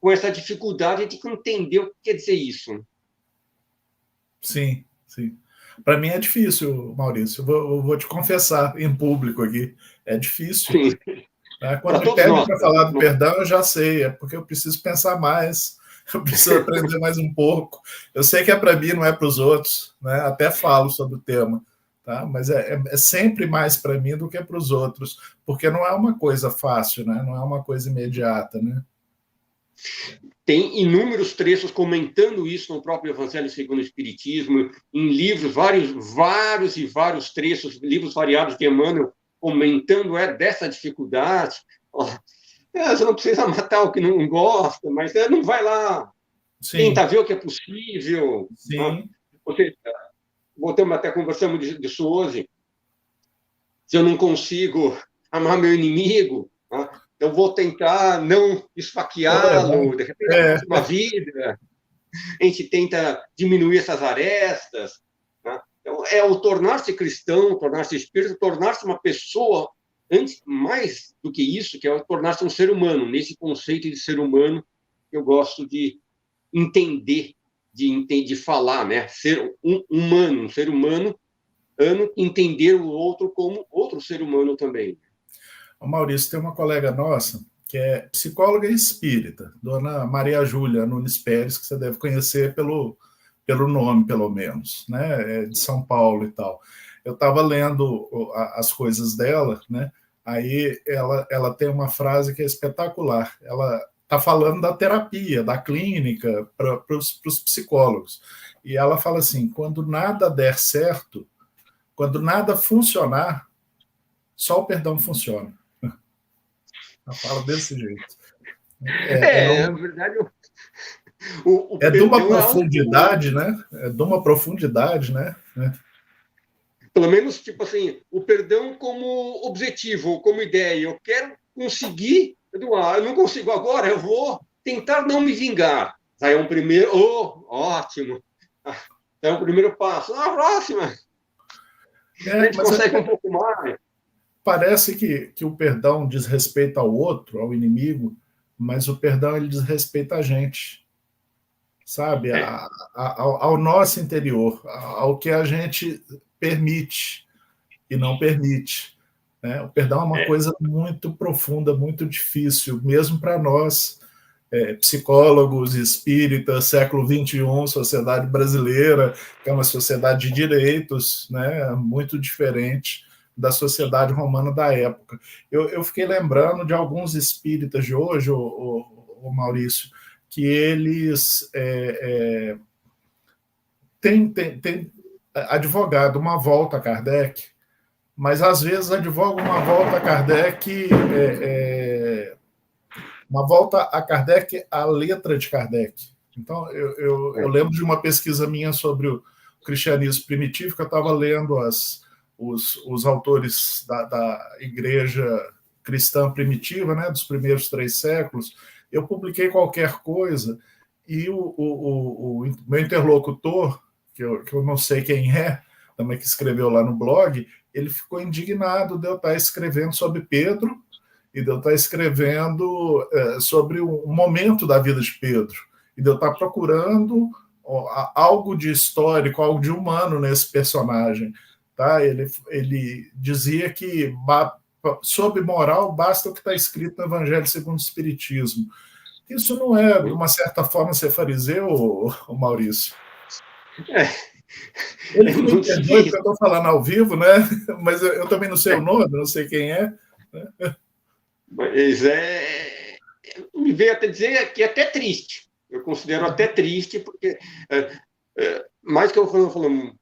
com essa dificuldade de entender o que quer dizer isso. Sim, sim. Para mim é difícil, Maurício. Eu vou te confessar em público aqui. É difícil. Sim. Quando me pedem para falar do perdão, eu já sei. É porque eu preciso pensar mais. Eu preciso aprender mais um pouco. Eu sei que é para mim, não é para os outros. Né? Até falo sobre o tema. Tá? Mas é sempre mais para mim do que para os outros. Porque não é uma coisa fácil, né? Não é uma coisa imediata, né? Tem inúmeros trechos comentando isso no próprio Evangelho segundo o Espiritismo, em livros, vários trechos, livros variados de Emmanuel, comentando dessa dificuldade. Você não precisa matar o que não gosta, mas não vai lá. Sim. Tenta ver o que é possível. Sim. Voltamos até conversamos disso hoje. Se eu não consigo amar meu inimigo, eu vou tentar não esfaqueá-lo, de repente, na próxima vida. A gente tenta diminuir essas arestas. Né? Então, é o tornar-se cristão, tornar-se espírita, tornar-se uma pessoa, antes, mais do que isso, que é tornar-se um ser humano. Nesse conceito de ser humano, eu gosto de entender, de falar, né? Ser um ser humano, entender o outro como outro ser humano também. Maurício, tem uma colega nossa que é psicóloga espírita, dona Maria Júlia Nunes Pérez, que você deve conhecer pelo nome, pelo menos, né? É de São Paulo e tal. Eu estava lendo as coisas dela, né? Aí ela tem uma frase que é espetacular. Ela está falando da terapia, da clínica para os psicólogos. E ela fala assim, quando nada der certo, quando nada funcionar, só o perdão funciona. Ela fala desse jeito. Na verdade, é de uma profundidade, né? É de uma profundidade, né? Pelo menos, tipo assim, o perdão como objetivo, como ideia. Eu quero conseguir, eu não consigo agora, eu vou tentar não me vingar. Aí é um primeiro, ótimo. É um primeiro passo. Na próxima, a gente consegue um pouco mais. Parece que o perdão diz respeito ao outro, ao inimigo, mas o perdão ele diz respeito a gente, sabe? Ao nosso interior, ao que a gente permite. e não permite. Né? O perdão é uma coisa muito profunda, muito difícil, mesmo para nós, psicólogos, espíritas, século XXI, sociedade brasileira, que é uma sociedade de direitos, né? Muito diferente da sociedade romana da época. Eu fiquei lembrando de alguns espíritas de hoje, o Maurício, que eles têm advogado uma volta a Kardec, mas às vezes advoga uma volta a Kardec, uma volta a Kardec, a letra de Kardec. Então, eu lembro de uma pesquisa minha sobre o cristianismo primitivo, que eu estava lendo os autores da igreja cristã primitiva, né, dos primeiros 3 séculos. Eu publiquei qualquer coisa e o meu interlocutor, que eu não sei quem é, também que escreveu lá no blog, ele ficou indignado de eu estar escrevendo sobre Pedro e de eu estar escrevendo sobre um momento da vida de Pedro, e de eu estar procurando algo de histórico, algo de humano nesse personagem. Tá? Ele dizia que sobre moral basta o que está escrito no Evangelho segundo o Espiritismo. Isso não é, de uma certa forma, ser fariseu, Maurício? Ele que me perdoe porque eu estou falando ao vivo, né? Mas eu também não sei o nome, não sei quem é. Mas me veio até dizer que é até triste. Eu considero até triste, porque mais que eu falando,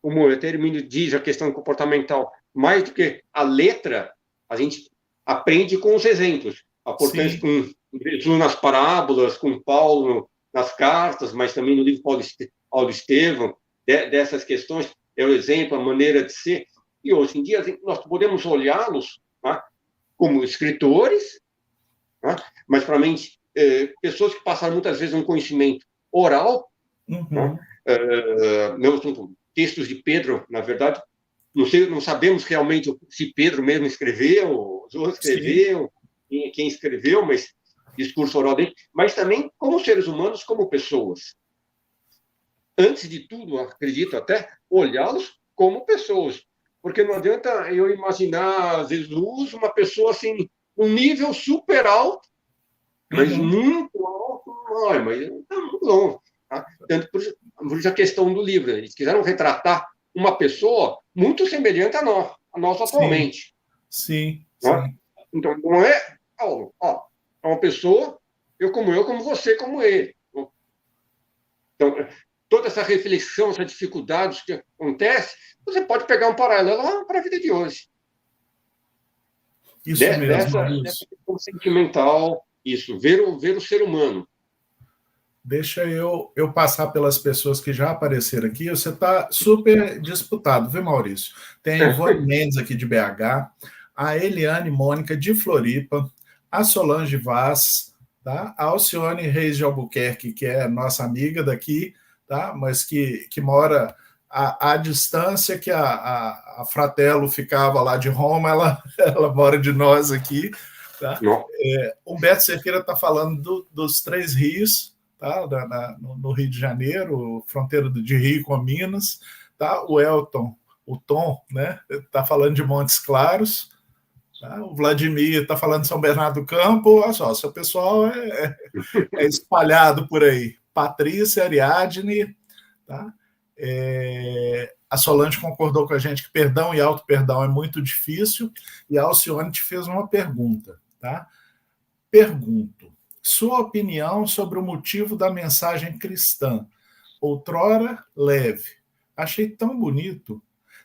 como o termino diz, a questão comportamental, mais do que a letra, a gente aprende com os exemplos. A importância com Jesus nas parábolas, com Paulo nas cartas, mas também no livro Paulo Estevão, dessas questões, é o exemplo, a maneira de ser. E hoje em dia nós podemos olhá-los, tá, como escritores, tá, mas para mim, pessoas que passaram muitas vezes um conhecimento oral, tá, mesmo textos de Pedro, na verdade, não sabemos realmente se Pedro mesmo escreveu, os outros escreveu, quem escreveu, mas discurso oral dele, mas também como seres humanos, como pessoas. Antes de tudo, acredito até, olhá-los como pessoas. Porque não adianta eu imaginar Jesus, uma pessoa assim, um nível super alto, mas muito alto, mas está muito longe. Tá? Tanto por isso a questão do livro. Eles quiseram retratar uma pessoa muito semelhante a nós atualmente. Sim. Então, não é, é uma pessoa, eu, como você, como ele. Então, toda essa reflexão, essa dificuldade que acontece, você pode pegar um paralelo para a vida de hoje. Isso mesmo. Dessa questão sentimental, isso, ver o ser humano. Deixa eu passar pelas pessoas que já apareceram aqui. Você está super disputado, viu, Maurício? Tem a Ivone Mendes aqui de BH, a Eliane Mônica de Floripa, a Solange Vaz, tá? A Alcione Reis de Albuquerque, que é nossa amiga daqui, tá? Mas que mora à distância que a Fratello ficava lá de Roma, ela mora de nós aqui. Tá? Humberto Cerqueira está falando dos 3 rios, tá? No Rio de Janeiro, fronteira de Rio com Minas. Tá? O Elton, o Tom, né? Está falando de Montes Claros. Tá? O Vladimir está falando de São Bernardo do Campo. Olha só, seu pessoal é espalhado por aí. Patrícia, Ariadne, tá? A Solange concordou com a gente que perdão e auto-perdão é muito difícil, e a Alcione te fez uma pergunta. Tá? Pergunto, sua opinião sobre o motivo da mensagem cristã, outrora leve, achei tão bonito,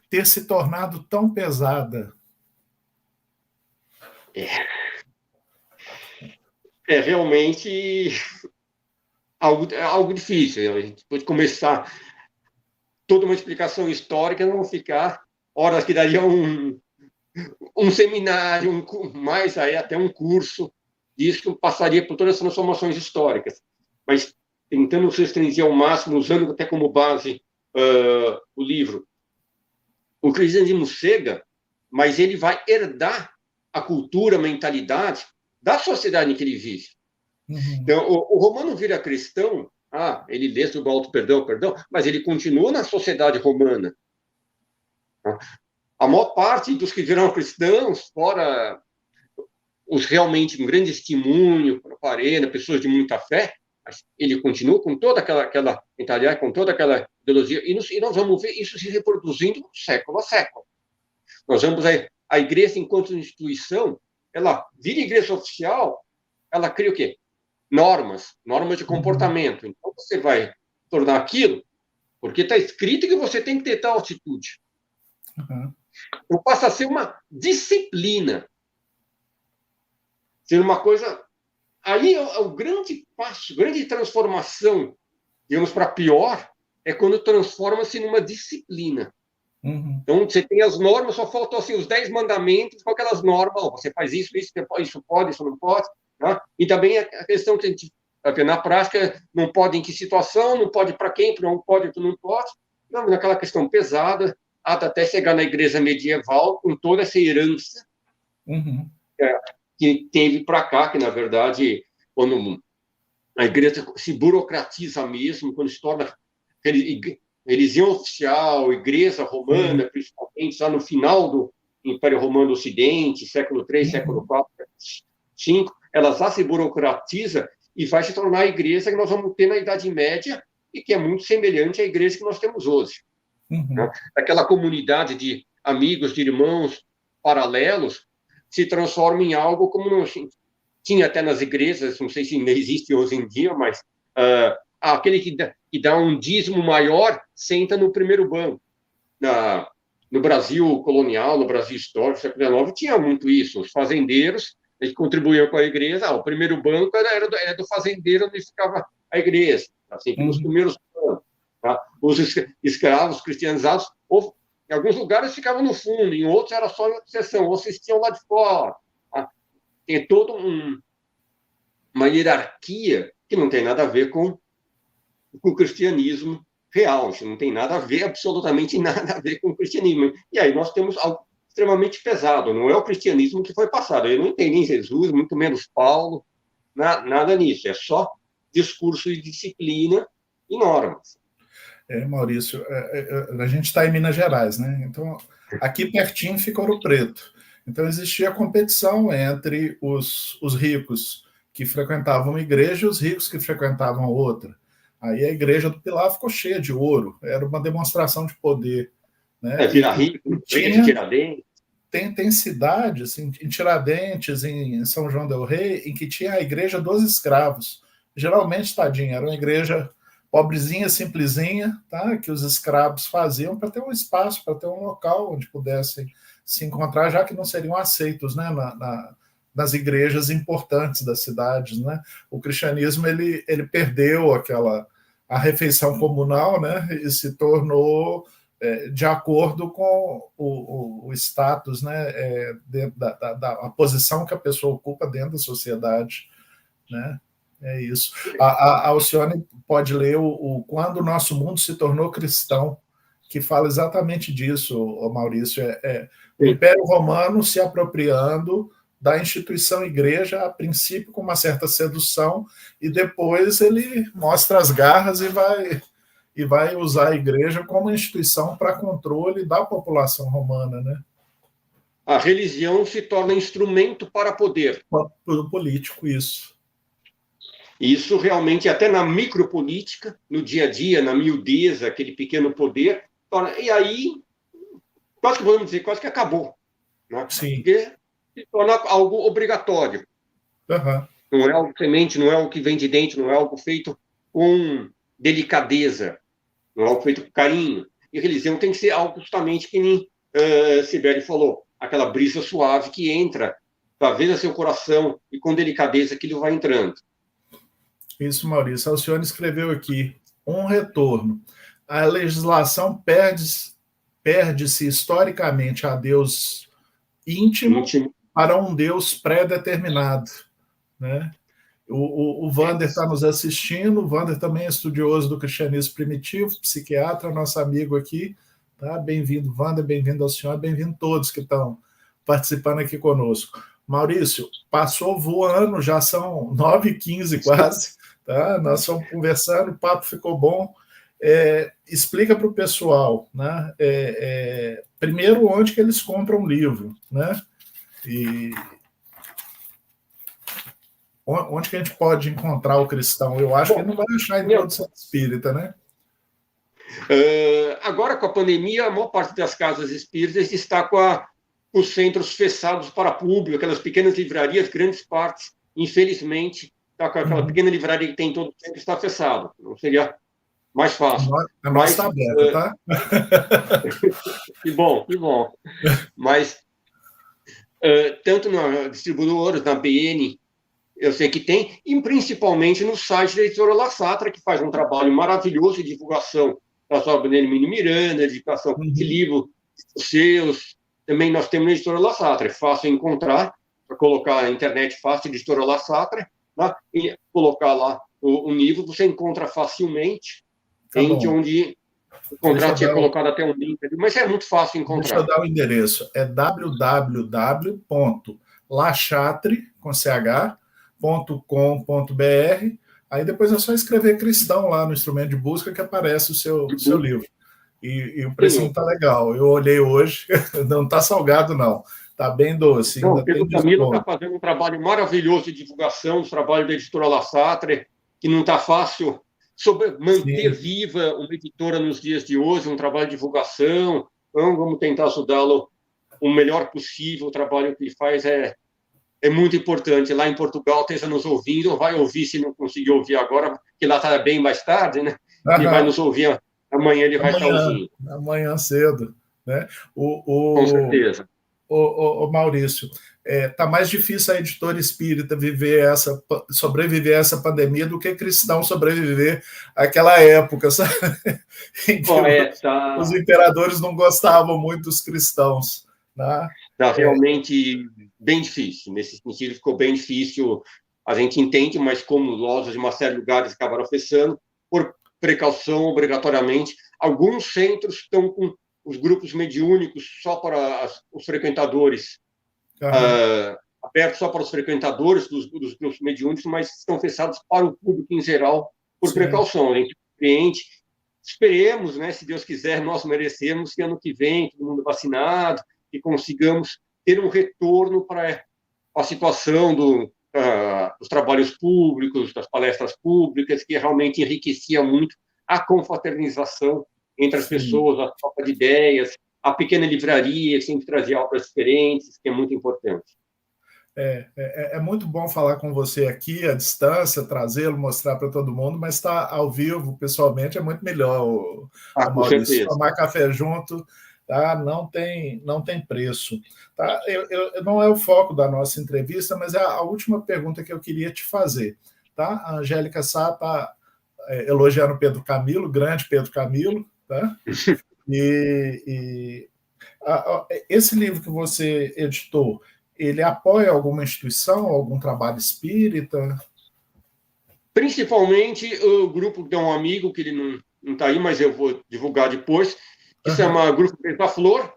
ter se tornado tão pesada. É realmente algo difícil. A gente pode começar toda uma explicação histórica, não ficar horas que daria um seminário, mais aí até um curso disso, passaria por todas as transformações históricas. Mas tentando se restringir ao máximo, usando até como base o livro. O cristianismo cega, mas ele vai herdar a cultura, a mentalidade da sociedade em que ele vive. Então, o romano vira cristão, ele lê sobre o auto-perdão, mas ele continua na sociedade romana. A maior parte dos que viram cristãos, fora os realmente um grande testemunho para a arena, pessoas de muita fé, ele continua com toda aquela mentalidade, com toda aquela ideologia, e nós vamos ver isso se reproduzindo século a século. Nós vamos a igreja, enquanto instituição, ela vira igreja oficial, ela cria o quê? Normas de comportamento. Então, você vai tornar aquilo, porque está escrito que você tem que ter tal atitude. Então, passa a ser uma disciplina. Ser uma coisa... Aí é o grande passo, grande transformação, digamos, para pior, é quando transforma-se numa disciplina. Então, você tem as normas, só faltam assim, os 10 mandamentos com aquelas normas. Você faz isso pode, isso não pode. Tá? E também a questão que a gente vê na prática, não pode em que situação, não pode para quem, para onde pode, tu não pode. Não, naquela questão pesada, até chegar na igreja medieval, com toda essa herança que teve para cá, que, na verdade, quando a igreja se burocratiza mesmo, quando se torna religião oficial, igreja romana, principalmente, já no final do Império Romano do Ocidente, século III, século IV, V, ela já se burocratiza e vai se tornar a igreja que nós vamos ter na Idade Média e que é muito semelhante à igreja que nós temos hoje. Né? Aquela comunidade de amigos, de irmãos paralelos, se transforma em algo como não tinha até nas igrejas, não sei se ainda existe hoje em dia, mas aquele que dá um dízimo maior senta no primeiro banco. No Brasil colonial, no Brasil histórico, século XIX, tinha muito isso. Os fazendeiros, eles contribuíam com a igreja. O primeiro banco era do fazendeiro onde ficava a igreja. Assim, nos primeiros bancos. Tá? Os escravos cristianizados, em alguns lugares ficavam no fundo, em outros era só na seção, ou assistiam lá de fora. Tá? Tem toda uma hierarquia que não tem nada a ver com o cristianismo real. Isso não tem nada a ver, absolutamente nada a ver com o cristianismo. E aí nós temos algo extremamente pesado. Não é o cristianismo que foi passado. Eu não tem nem Jesus, muito menos Paulo, nada nisso. É só discurso de disciplina e normas. Maurício, a gente está em Minas Gerais, né? Então, aqui pertinho fica Ouro Preto. Então, existia competição entre os ricos que frequentavam uma igreja e os ricos que frequentavam outra. Aí a igreja do Pilar ficou cheia de ouro. Era uma demonstração de poder. Né? Vila Rica, Tiradentes. Tem cidades, assim, em Tiradentes, em São João del Rei, em que tinha a igreja dos escravos. Geralmente, tadinha, era uma igreja pobrezinha, simplesinha, tá? Que os escravos faziam para ter um espaço, para ter um local onde pudessem se encontrar, já que não seriam aceitos, né, nas igrejas importantes das cidades, né? O cristianismo ele perdeu a refeição comunal, né, e se tornou de acordo com o status, né, da posição que a pessoa ocupa dentro da sociedade, né? É isso. A Alcione pode ler Quando o Nosso Mundo se Tornou Cristão, que fala exatamente disso, Maurício. O Império Romano se apropriando da instituição igreja, a princípio com uma certa sedução, e depois ele mostra as garras e vai usar a igreja como instituição para controle da população romana, né? A religião se torna instrumento para poder. Para político, isso. Isso realmente, até na micropolítica, no dia a dia, na miudeza, aquele pequeno poder, e aí, quase que podemos dizer, quase que acabou. Né? Sim. Porque se torna algo obrigatório. Não é algo semente, não é algo que vem de dentro, não é algo feito com delicadeza, não é algo feito com carinho. E religião tem que ser algo justamente que nem Sibeli falou, aquela brisa suave que entra, talvez a seu coração, e com delicadeza que ele vai entrando. Isso, Maurício. A Alcione escreveu aqui, um retorno. A legislação perde-se historicamente a Deus íntimo para um Deus pré-determinado. Né? O Wander está nos assistindo, o Wander também é estudioso do cristianismo primitivo, psiquiatra, nosso amigo aqui. Tá? Bem-vindo, Wander, bem-vindo ao senhor, bem-vindo todos que estão participando aqui conosco. Maurício, passou voando, já são 9h15 quase, tá? Nós estamos conversando, o papo ficou bom. Explica para o pessoal, né? primeiro, onde que eles compram livro, né? E onde que a gente pode encontrar o cristão? Eu acho que ele não vai achar em todo centro espírita, né? Agora, com a pandemia, a maior parte das casas espíritas está com os centros fechados para público, aquelas pequenas livrarias, grandes partes, infelizmente, está com aquela pequena livraria que tem em todo o centro, está fechado. Não seria mais fácil. A nossa está aberta, tá? Que bom, que bom. Mas, tanto na distribuidora, na BN, eu sei que tem, e principalmente no site da editora La Satra, que faz um trabalho maravilhoso de divulgação da obra do Hermínio Miranda, dedicação de livro seus. Também nós temos na editora La Satra, é fácil encontrar, para colocar na internet fácil, editora La Satra, tá? E colocar lá o livro, você encontra facilmente, onde o contrato tinha colocado até um link ali, mas é muito fácil encontrar. Deixa eu dar o endereço, é www.lachatre.com.br. Aí depois é só escrever cristão lá no instrumento de busca que aparece o seu livro. E o precinho está legal. Eu olhei hoje, não está salgado, não. Está bem doce. Não, o Pedro Camilo está fazendo um trabalho maravilhoso de divulgação, o trabalho da editora La Satre, que não está fácil manter viva uma editora nos dias de hoje, um trabalho de divulgação. Então, vamos tentar ajudá-lo o melhor possível. O trabalho que ele faz é muito importante. Lá em Portugal, esteja nos ouvindo, vai ouvir se não conseguir ouvir agora, que lá está bem mais tarde, né? Ele vai nos ouvir amanhã, ele vai estar ouvindo. Amanhã cedo, né? Com certeza. Maurício, está mais difícil a editora espírita sobreviver a essa pandemia do que cristão sobreviver àquela época, sabe? Em que os imperadores não gostavam muito dos cristãos, né? Está realmente bem difícil. Nesse sentido, ficou bem difícil. A gente entende, mas como lojas de uma série de lugares acabaram fechando, por precaução, obrigatoriamente, alguns centros estão com os grupos mediúnicos só para os frequentadores, abertos só para os frequentadores dos grupos mediúnicos, mas estão fechados para o público em geral, por precaução. A gente compreende. Esperemos, né, se Deus quiser, nós merecemos que ano que vem, todo mundo vacinado, que consigamos ter um retorno para a situação dos trabalhos públicos, das palestras públicas, que realmente enriquecia muito a confraternização entre as pessoas, a troca de ideias, a pequena livraria que sempre trazia obras diferentes, que é muito importante. É muito bom falar com você aqui, à distância, trazê-lo, mostrar para todo mundo, mas estar ao vivo, pessoalmente, é muito melhor, Maurício. Tomar café junto, tá? Não tem preço. Tá? Não é o foco da nossa entrevista, mas é a última pergunta que eu queria te fazer. Tá? A Angélica Sá está elogiando Pedro Camilo, grande Pedro Camilo. Tá? Esse livro que você editou, ele apoia alguma instituição, algum trabalho espírita? Principalmente o grupo de um amigo, que ele não está aí, mas eu vou divulgar depois, que se chama Grupo Beija-Flor,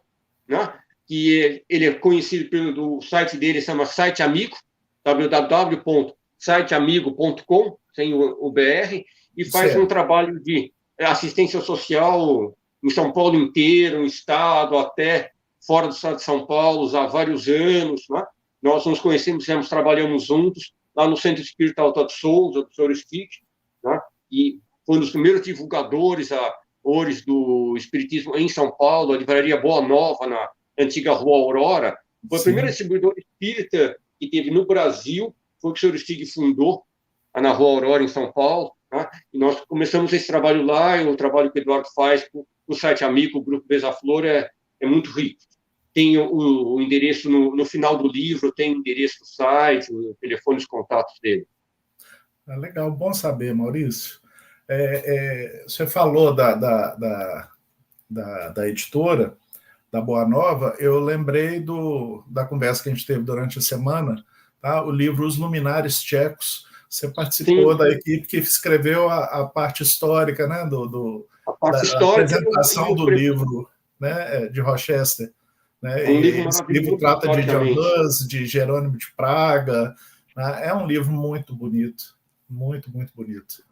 né? Que ele é conhecido pelo site dele, se chama Site Amigo, www.siteamigo.com, sem o BR, e faz um trabalho de assistência social em São Paulo inteiro, no estado, até fora do estado de São Paulo, há vários anos. Né? Nós nos conhecemos, trabalhamos juntos, lá no Centro Espírita Alta de Souza, do Sr. Stick, né? E foi um dos primeiros divulgadores do Espiritismo em São Paulo, a livraria Boa Nova, na antiga Rua Aurora. Foi o primeiro distribuidor espírita que teve no Brasil, foi o que o Sr. Stig fundou, na Rua Aurora, em São Paulo. Tá? E nós começamos esse trabalho lá, e o trabalho que o Eduardo faz com o site amigo, o Grupo Beija-Flor, é muito rico. Tem o endereço no final do livro, tem o endereço do site, o telefone, os contatos dele. Legal, bom saber, Maurício. Você falou da editora, da Boa Nova, eu lembrei da conversa que a gente teve durante a semana, tá? O livro Os Luminares Tchecos. Você participou da equipe que escreveu a parte histórica, né, da apresentação do livro, né, de Rochester. Né? Esse livro trata de John Hus, de Jerônimo de Praga. Né? É um livro muito bonito, muito, muito bonito.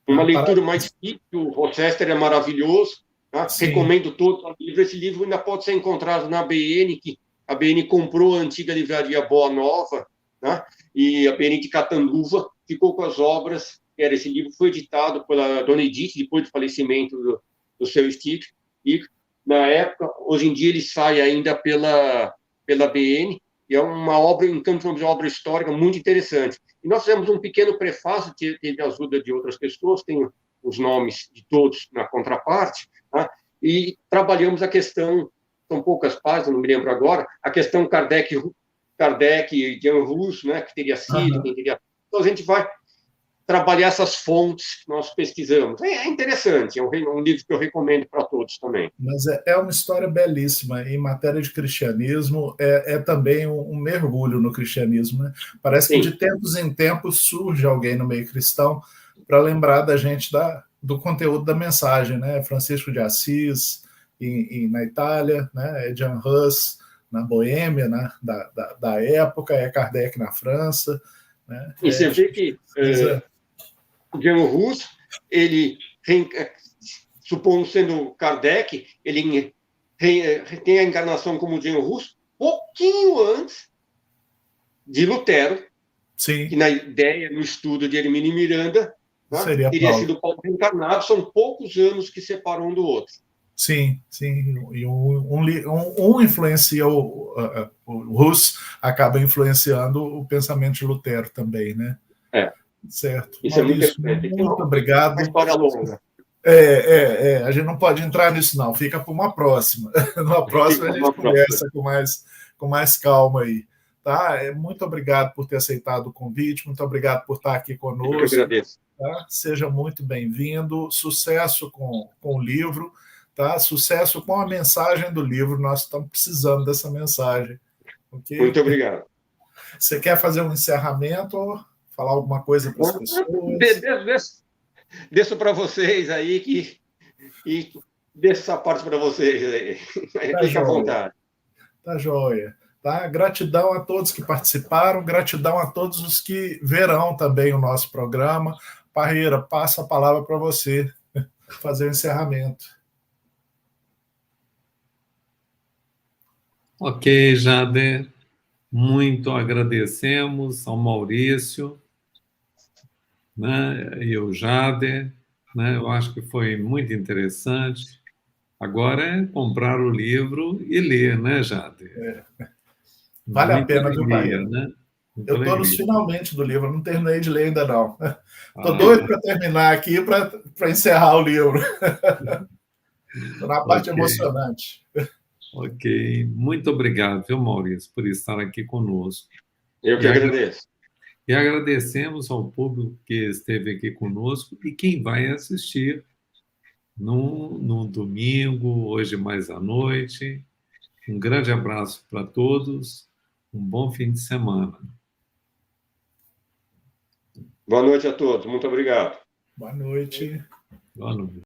Uma leitura mais difícil, o Rochester é maravilhoso, Tá? Recomendo todo o livro. Esse livro ainda pode ser encontrado na ABN, que a ABN comprou a antiga livraria Boa Nova, tá? E a ABN de Catanduva ficou com as obras. Esse livro foi editado pela Dona Edith, depois do falecimento do seu Steve. E, na época, hoje em dia, ele sai ainda pela ABN, e é uma obra, em termos de obra histórica, muito interessante. E nós fizemos um pequeno prefácio, que teve a ajuda de outras pessoas, tem os nomes de todos na contraparte, tá? E trabalhamos a questão, são poucas páginas, não me lembro agora, a questão Kardec e Jean Rus, né, que teria sido, quem teria... Então, a gente vai trabalhar essas fontes que nós pesquisamos. É interessante, é um livro que eu recomendo para todos também. Mas é uma história belíssima. Em matéria de cristianismo, é também um mergulho no cristianismo. Né? Parece que de tempos em tempos surge alguém no meio cristão para lembrar da gente do conteúdo da mensagem. Né? Francisco de Assis, na Itália, né? Jean Hus, na Boêmia, né? da época, Kardec na França. Né? E você vê que Jean Hus, ele, supondo sendo Kardec, ele tem a encarnação como Jean Hus pouquinho antes de Lutero, Sim. que na ideia, no estudo de Hermínio Miranda, seria teria Paulo. sido Paulo reencarnado. São poucos anos que separam um do outro. Sim, sim. E um influencia o Hus, acaba influenciando o pensamento de Lutero também, né? Certo. Isso Maurício, é muito muito obrigado. Uma história longa. A gente não pode entrar nisso, não. Fica para uma próxima. Numa próxima a gente conversa com mais calma aí. Tá? Muito obrigado por ter aceitado o convite, muito obrigado por estar aqui conosco. Eu que agradeço. Tá? Seja muito bem-vindo. Sucesso com o livro. Tá? Sucesso com a mensagem do livro. Nós estamos precisando dessa mensagem. Okay? Muito obrigado. Você quer fazer um encerramento ou falar alguma coisa para as pessoas? Deixo para vocês aí e deixo essa parte para vocês aí. Fique à vontade. Tá joia. Tá? Gratidão a todos que participaram, gratidão a todos os que verão também o nosso programa. Parreira, passa a palavra para você fazer o encerramento. Ok, Jader. Muito agradecemos ao Maurício, né, e ao Jader. Né, eu acho que foi muito interessante. Agora é comprar o livro e ler, né, Jader? Vale a pena, viu, Bahia? Né? Eu estou nos finalmente do livro, não terminei de ler ainda, não. Estou doido para terminar aqui para encerrar o livro. Estou na parte emocionante. Ok. Muito obrigado, viu, Maurício, por estar aqui conosco. Eu que agradeço. E agradecemos ao público que esteve aqui conosco e quem vai assistir no domingo, hoje mais à noite. Um grande abraço para todos. Um bom fim de semana. Boa noite a todos. Muito obrigado. Boa noite. Boa noite.